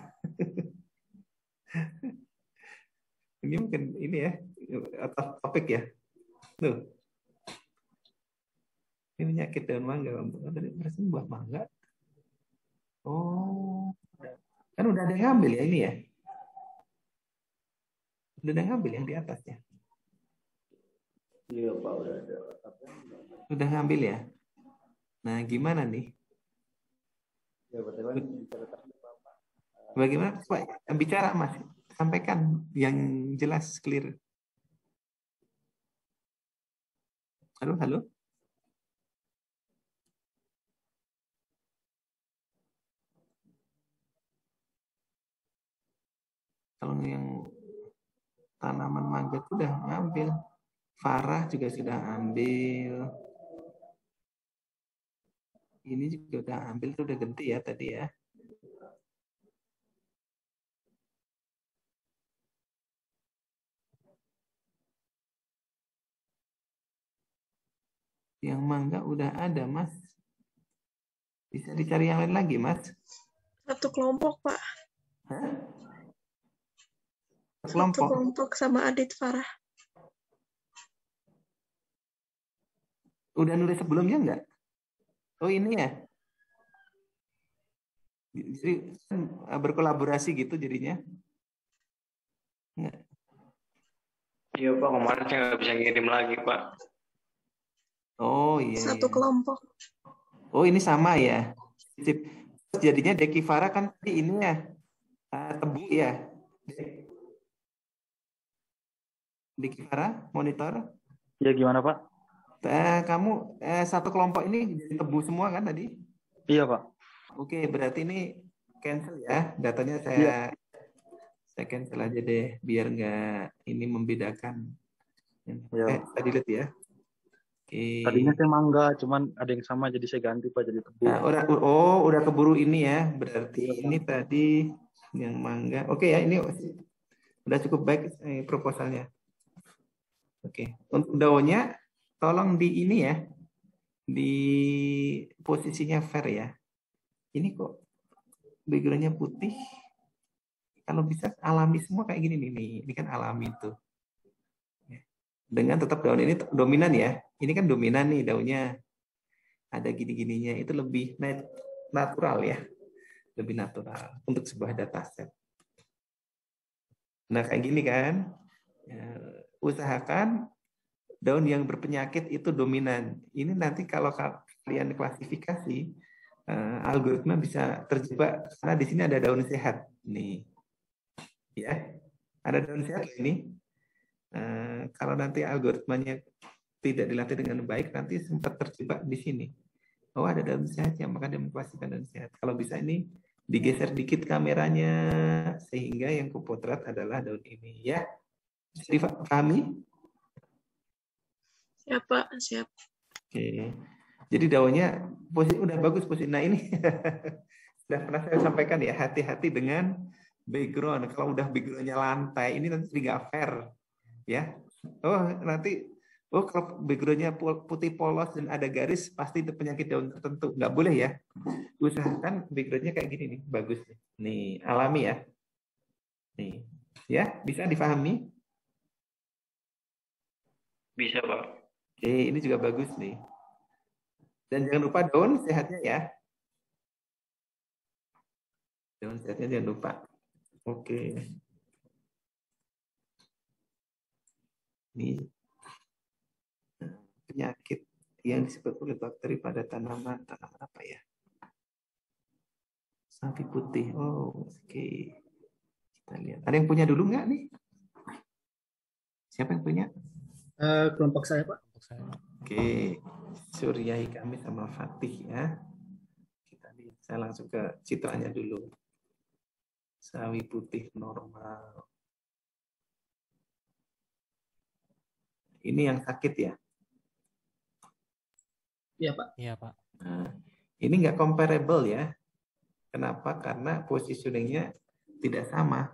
Ini mungkin ini ya, atau topik ya. Tuh. Ini penyakit daun mangga. Tadi berarti buah mangga. Oh, kan udah ada yang ngambil ya ini ya. Udah ada yang ngambil yang di atasnya. Iya Pak, udah ada. Udah ngambil ya. Nah, gimana nih? Ya, Bagaimana Pak? Bicara Mas, sampaikan yang jelas, clear. Halo, halo. Kalau yang tanaman mangga itu udah ngambil. Farah juga sudah ambil. Ini juga udah ambil, itu udah ganti ya tadi ya. Yang mangga udah ada, Mas. Bisa dicari yang lain lagi, Mas. Satu kelompok, Pak. Hah? Satu kelompok sama Adit Farah. Udah nulis sebelumnya enggak? Oh ini ya. Jadi berkolaborasi gitu jadinya. Enggak. Iya Pak, kemarin saya nggak bisa ngirim lagi Pak. Oh iya. Satu kelompok. Oh ini sama ya. Jadinya Deki Farah kan tadi ini ya. Tebu ya. Deki Farah, monitor. Ya gimana Pak? Kamu satu kelompok ini jadi tebu semua kan tadi? Iya Pak. Oke, berarti ini cancel ya. Datanya saya Saya cancel aja deh, biar nggak ini membedakan. Ya. Tadi lihat ya. Oke. Tadinya saya mangga, cuman ada yang sama jadi saya ganti Pak jadi tebu. Nah, udah keburu ini ya. Berarti ini tadi yang mangga. Oke ya, ini udah cukup baik proposalnya. Oke. Untuk daunnya tolong di ini ya. Di posisinya fair ya. Ini kok backgroundnya putih. Kalau bisa alami semua kayak gini nih. Ini kan alami tuh. Dengan tetap daun ini dominan ya. Ini kan dominan nih daunnya. Ada gini-gininya. Itu lebih natural ya. Lebih natural untuk sebuah dataset. Nah kayak gini kan. Ya, usahakan daun yang berpenyakit itu dominan. Ini nanti kalau kalian klasifikasi, algoritma bisa terjebak karena di sini ada daun sehat. Nih, ya, ada daun sehat ini. Kalau nanti algoritmanya tidak dilatih dengan baik, nanti sempat terjebak di sini. Oh, ada daun sehat ya, maka dia mengklasifikasikan daun sehat. Kalau bisa ini digeser dikit kameranya sehingga yang kupotret adalah daun ini, ya. Bisa dipahami? Siap, Pak. Siap. Oke. Jadi daunnya udah bagus posisi. Nah ini sudah pernah saya sampaikan ya, hati-hati dengan background. Kalau udah backgroundnya lantai, ini nanti nggak fair, ya. Kalau backgroundnya putih polos dan ada garis, pasti itu penyakit daun tertentu. Nggak boleh ya. Usahakan backgroundnya kayak gini nih, bagus. Nih alami ya. Nih, ya bisa difahami? Bisa, Pak. Oke, ini juga bagus nih. Dan jangan lupa daun sehatnya ya. Daun sehatnya jangan lupa. Oke. Ini penyakit yang disebut oleh bakteri pada tanaman apa ya? Sapi putih. Oh, oke. Kita lihat. Ada yang punya dulu nggak nih? Siapa yang punya? Kelompok saya, Pak. Oke, Suryai kami sama Fatih ya. Kita lihat. Saya langsung ke citranya dulu. Sawi putih normal. Ini yang sakit ya? Iya, Pak. Iya, Pak. Nah, ini nggak comparable ya. Kenapa? Karena positioningnya tidak sama.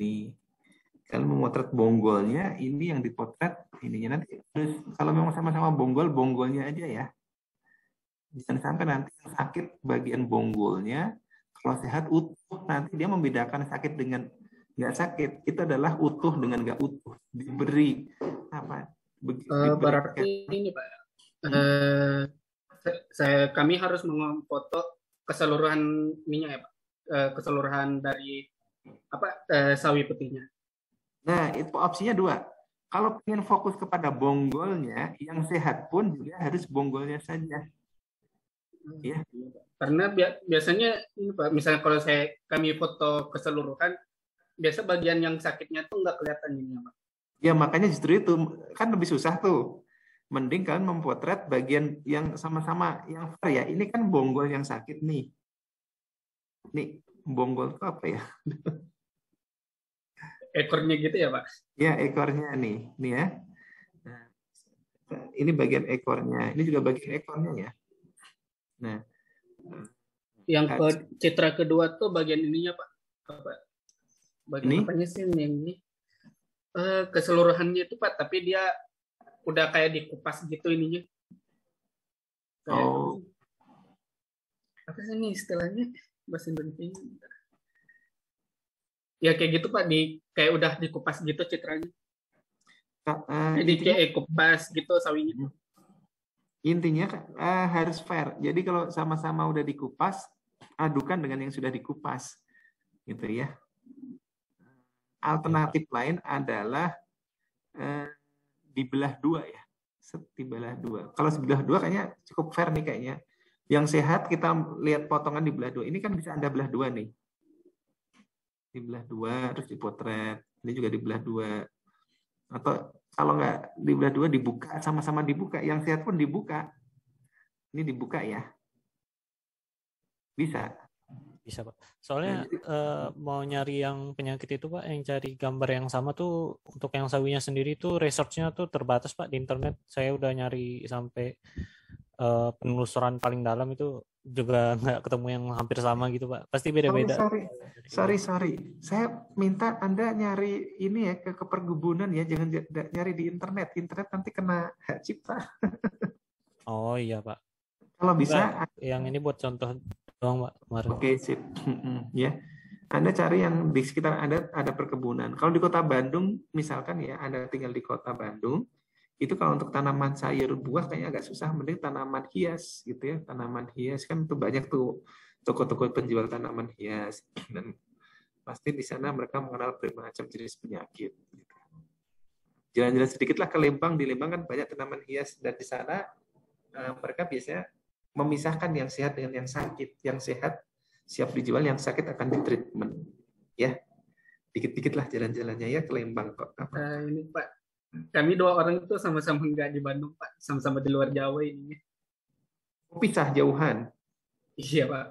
Nih. Kalau memotret bonggolnya, ini yang dipotret ininya nanti. Terus kalau memang sama-sama bonggolnya aja ya. Jangan sampai nanti yang sakit bagian bonggolnya, kalau sehat utuh, nanti dia membedakan sakit dengan nggak sakit. Itu adalah utuh dengan nggak utuh. Diberi apa? Berarti ini, Pak. Kami harus memfoto keseluruhan ininya ya, Pak. Keseluruhan dari sawi putihnya. Nah, itu opsinya 2. Kalau ingin fokus kepada bonggolnya, yang sehat pun juga harus bonggolnya saja. Ya. Karena biasanya ini Pak, misalnya kalau kami foto keseluruhan, biasa bagian yang sakitnya tuh nggak kelihatan ini Pak. Ya makanya justru itu kan lebih susah tuh. Mending kalian memotret bagian yang sama-sama yang fair ya. Ini kan bonggol yang sakit nih. Nih bonggol itu apa ya? Ekornya gitu ya Pak? Ya ekornya nih ya. Nah, ini bagian ekornya. Ini juga bagian ekornya ya. Nah, yang citra kedua tuh bagian ininya Pak. Bagian apanya sih yang ini? Keseluruhannya itu Pak, tapi dia udah kayak dikupas gitu ininya. Oh. Apa sih ini istilahnya bahasa Indonesia? Ya kayak gitu Pak, kayak udah dikupas gitu citranya. Jadi kayak kupas gitu sawinya. Intinya harus fair. Jadi kalau sama-sama udah dikupas, adukan dengan yang sudah dikupas, gitu ya. Alternatif lain adalah dibelah 2 ya. Dibelah 2. Kalau sebelah 2 kayaknya cukup fair nih kayaknya. Yang sehat kita lihat potongan dibelah 2. Ini kan bisa Anda belah 2 nih. Dibelah 2 terus dipotret. Ini juga dibelah 2. Atau kalau nggak dibelah 2 dibuka, sama-sama dibuka. Yang sehat pun dibuka. Ini dibuka ya. Bisa. Bisa, Pak. Soalnya mau nyari yang penyakit itu, Pak, yang cari gambar yang sama tuh untuk yang sawinya sendiri tuh research-nya tuh terbatas, Pak, di internet. Saya udah nyari sampai penelusuran paling dalam itu juga nggak ketemu yang hampir sama gitu, Pak. Pasti beda-beda. Sorry. Saya minta Anda nyari ini ya ke perkebunan ya, jangan nyari di internet. Internet nanti kena hak cipta. Oh iya, Pak. Kalau bisa, yang ini buat contoh doang, Pak, kemarin. Oke, sip. Ya. Anda cari yang di sekitar Anda ada perkebunan. Kalau di Kota Bandung, misalkan ya, Anda tinggal di Kota Bandung, itu kalau untuk tanaman sayur buah kayaknya agak susah, mending tanaman hias gitu ya. Tanaman hias kan tuh banyak tuh toko-toko penjual tanaman hias, dan pasti di sana mereka mengenal berbagai macam jenis penyakit. Jalan-jalan sedikitlah ke Lembang. Di Lembang kan banyak tanaman hias, dan di sana mereka biasanya memisahkan yang sehat dengan yang sakit. Yang sehat siap dijual, yang sakit akan ditreatment. Ya, dikit-dikit lah jalan-jalannya ya ke Lembang kok. Ini Pak, kami 2 orang itu sama-sama nggak di Bandung, Pak. Sama-sama di luar Jawa ini. Pisah jauhan? Iya, Pak.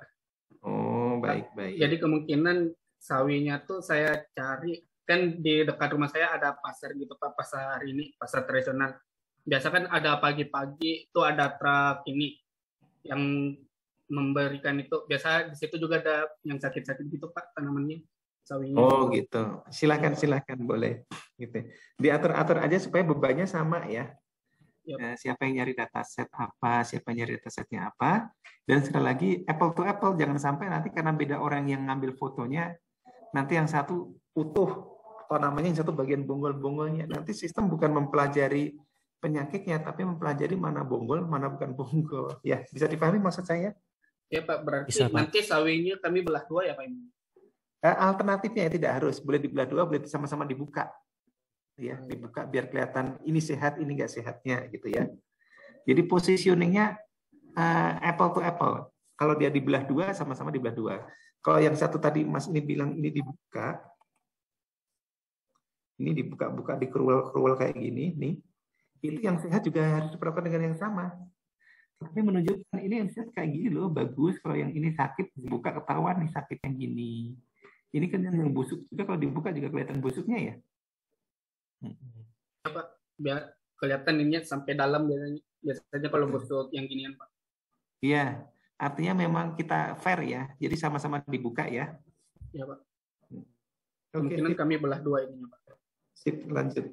Oh, baik. Jadi kemungkinan sawinya tuh saya cari, kan di dekat rumah saya ada pasar gitu, Pak. Pasar ini, pasar tradisional. Biasa kan ada pagi-pagi tuh ada truk ini yang memberikan itu. Biasa di situ juga ada yang sakit-sakit gitu, Pak, tanamannya. Sawinya. Oh gitu, silakan boleh gitu. Diatur-atur aja supaya bebannya sama ya. Siapa yang nyari dataset apa, siapa yang nyari datasetnya apa, dan sekali lagi apple to apple, jangan sampai nanti karena beda orang yang ngambil fotonya, nanti yang satu utuh, atau namanya yang satu bagian bonggol-bonggolnya. Nanti sistem bukan mempelajari penyakitnya, tapi mempelajari mana bonggol, mana bukan bonggol. Ya, bisa dipahami maksud saya? Ya Pak, berarti bisa, Pak. nanti sawinya kami belah 2 ya Pak? Alternatifnya ya tidak harus, boleh dibelah 2, boleh sama-sama dibuka, ya dibuka biar kelihatan ini sehat, ini nggak sehatnya gitu ya. Jadi positioningnya apple to apple. Kalau dia dibelah 2, sama-sama dibelah 2. Kalau yang satu tadi Mas ini bilang ini dibuka di kerual kayak gini nih, itu yang sehat juga harus diperlakukan dengan yang sama. Tapi menunjukkan ini yang sehat kayak gini loh, bagus. Kalau yang ini sakit dibuka ketahuan nih sakitnya gini. Ini kan yang busuk juga, kalau dibuka juga kelihatan busuknya ya. Pak, biar kelihatan ini sampai dalam biasanya kalau busuk yang ginian Pak. Iya, artinya memang kita fair ya. Jadi sama-sama dibuka ya. Iya Pak. Kemungkinan kami belah 2 ininya Pak. Sip, lanjut.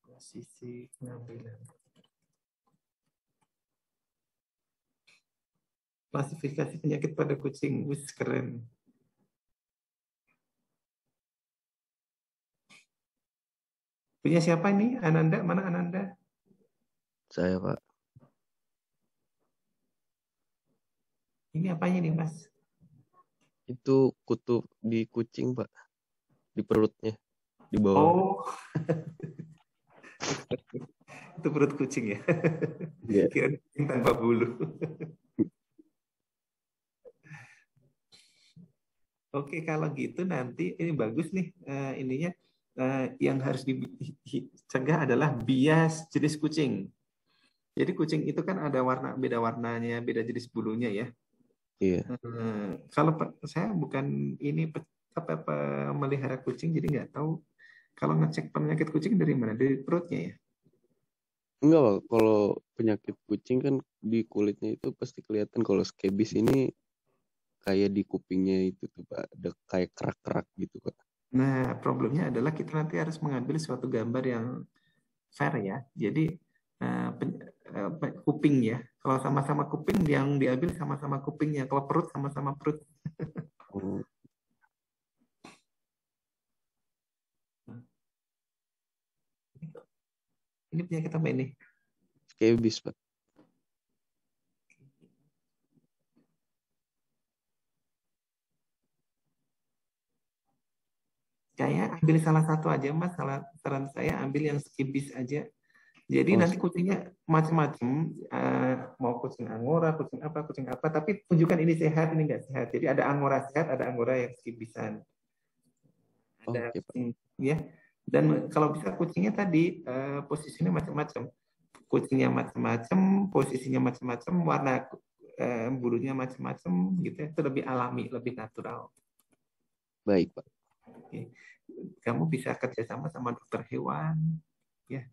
Posisi pengambilan. Klasifikasi penyakit pada kucing, keren. Punya siapa ini? Ananda, mana Ananda? Saya, Pak. Ini apanya nih, Mas? Itu kutub di kucing, Pak. Di perutnya, di bawah. Oh. Itu perut kucing ya? Iya. Kira kucing tanpa bulu. Oke, kalau gitu nanti ini bagus nih ininya yang harus dicegah adalah bias jenis kucing. Jadi kucing itu kan ada beda warnanya, beda jenis bulunya ya. Iya. Kalau saya bukan ini melihara kucing, jadi nggak tahu kalau ngecek penyakit kucing dari mana, dari perutnya ya. Enggak, Pak. Kalau penyakit kucing kan di kulitnya itu pasti kelihatan. Kalau skebis ini kayak di kupingnya itu tuh Pak, ada kayak kerak-kerak gitu Pak. Nah, problemnya adalah kita nanti harus mengambil suatu gambar yang fair ya. Jadi kuping ya. Kalau sama-sama kuping, yang diambil sama-sama kupingnya. Kalau perut sama-sama perut. Ini penyakit apa ini? Skebis Pak. Saya ambil salah satu aja Mas, saran saya ambil yang skebis aja. Jadi nanti kucingnya macam-macam, mau kucing angora, kucing apa, tapi tunjukkan ini sehat, ini nggak sehat. Jadi ada angora sehat, ada angora yang skebisan. Ada kucing, ya. Dan kalau bisa kucingnya tadi posisinya macam-macam. kucingnya macam-macam, posisinya macam-macam, warna bulunya macam-macam, gitu ya. Itu lebih alami, lebih natural. Baik, Pak. Oke. Kamu bisa kerjasama sama dokter hewan, ya.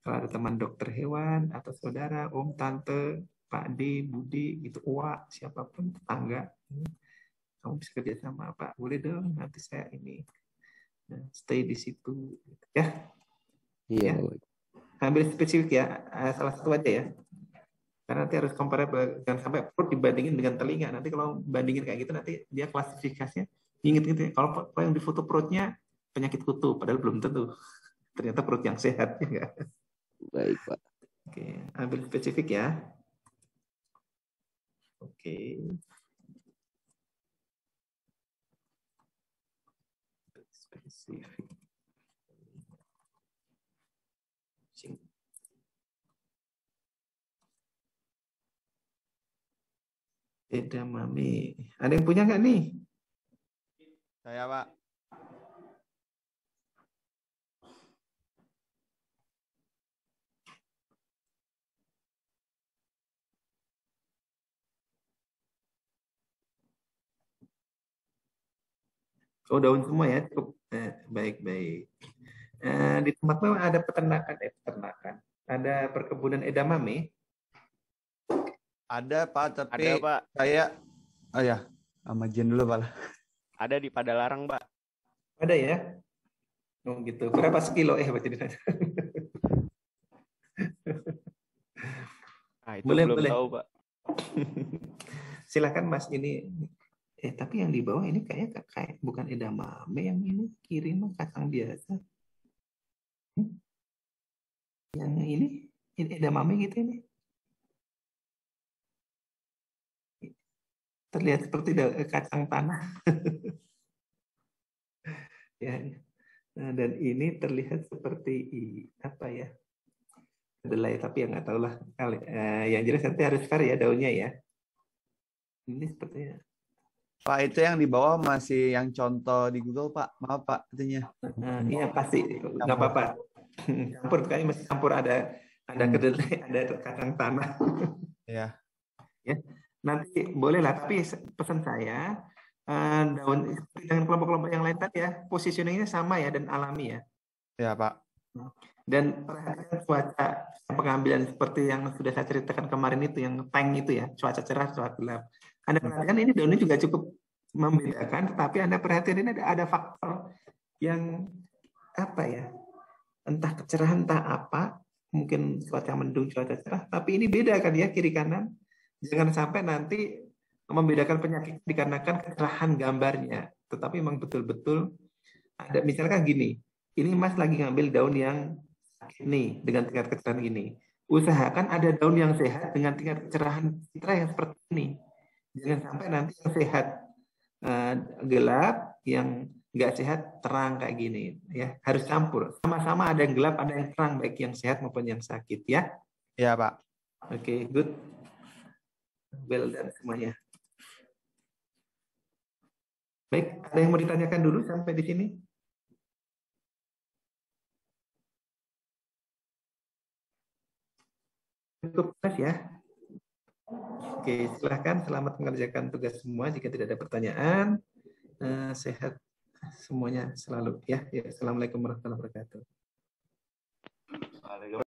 Kalau ada teman dokter hewan atau saudara, om, tante, Pak D, Budi, gitu, Uwa, siapapun, tetangga, kamu bisa kerjasama, Pak. Boleh dong, nanti saya ini stay di situ, ya. Iya, Ya. baik. Ambil spesifik ya, salah satu aja ya. Karena nanti harus comparable, jangan sampai perut dibandingin dengan telinga. Nanti kalau bandingin kayak gitu, nanti dia klasifikasinya inget gitu ya. Kalau yang di foto perutnya penyakit kutu, padahal belum tentu. Ternyata perut yang sehat, ya enggak? Baik, Pak. Oke, ambil spesifik ya. Oke. Spesifik. Edamame. Ada yang punya nggak nih? Saya, Pak. Oh, daun semua ya, cukup. Baik-baik. Di tempat lo ada peternakan. Ada perkebunan edamame? Ada, Pak, tapi Ada, Pak. saya sama Jen dulu, Pak. Ada di Padalarang, Pak. Ada ya? Oh gitu. Berapa sekilo? Berarti di sana. Nah, itu Boleh. belum tahu, Pak. Silakan Mas, ini. Tapi yang di bawah ini kayak bukan edamame, yang ini kiri mah kacang biasa. Yang ini edamame gitu ini. Terlihat seperti kacang tanah. Ya. Dan ini terlihat seperti apa ya? Kedelai, tapi yang nggak tahu lah. Yang jelas nanti harus fair ya daunnya ya. Ini sepertinya. Pak, itu yang di bawah masih yang contoh di Google, Pak. Maaf, Pak, itunya. Iya, pasti. Nggak apa-apa. Campur, kayaknya masih campur, ada kedelai, ada kacang tanah. Iya. Ya. Nanti boleh lah, tapi pesan saya, daun dengan kelompok-kelompok yang lain tadi ya, positioningnya sama ya dan alami ya. Iya, Pak. Dan perhatikan cuaca pengambilan seperti yang sudah saya ceritakan kemarin itu, yang tank itu ya, cuaca cerah, cuaca gelap. Anda perhatikan ini daunnya juga cukup membedakan, tetapi Anda perhatikan ini ada faktor yang apa ya, entah kecerahan, entah apa, mungkin cuaca mendung, cuaca cerah, tapi ini beda kan ya, kiri kanan. Jangan sampai nanti membedakan penyakit dikarenakan kecerahan gambarnya, tetapi memang betul-betul ada, misalkan gini, ini Mas lagi ngambil daun yang sakit nih dengan tingkat kecerahan gini. Usahakan ada daun yang sehat dengan tingkat kecerahan citra yang seperti ini. Jangan sampai nanti yang sehat gelap, yang nggak sehat terang kayak gini. Ya, harus campur. Sama-sama ada yang gelap, ada yang terang, baik yang sehat maupun yang sakit ya. Iya, Pak. Oke, good. Well done semuanya. Baik, ada yang mau ditanyakan dulu sampai di sini? Cukup ya. Oke, silahkan. Selamat mengerjakan tugas semua. Jika tidak ada pertanyaan, sehat semuanya selalu ya. Assalamualaikum warahmatullahi wabarakatuh.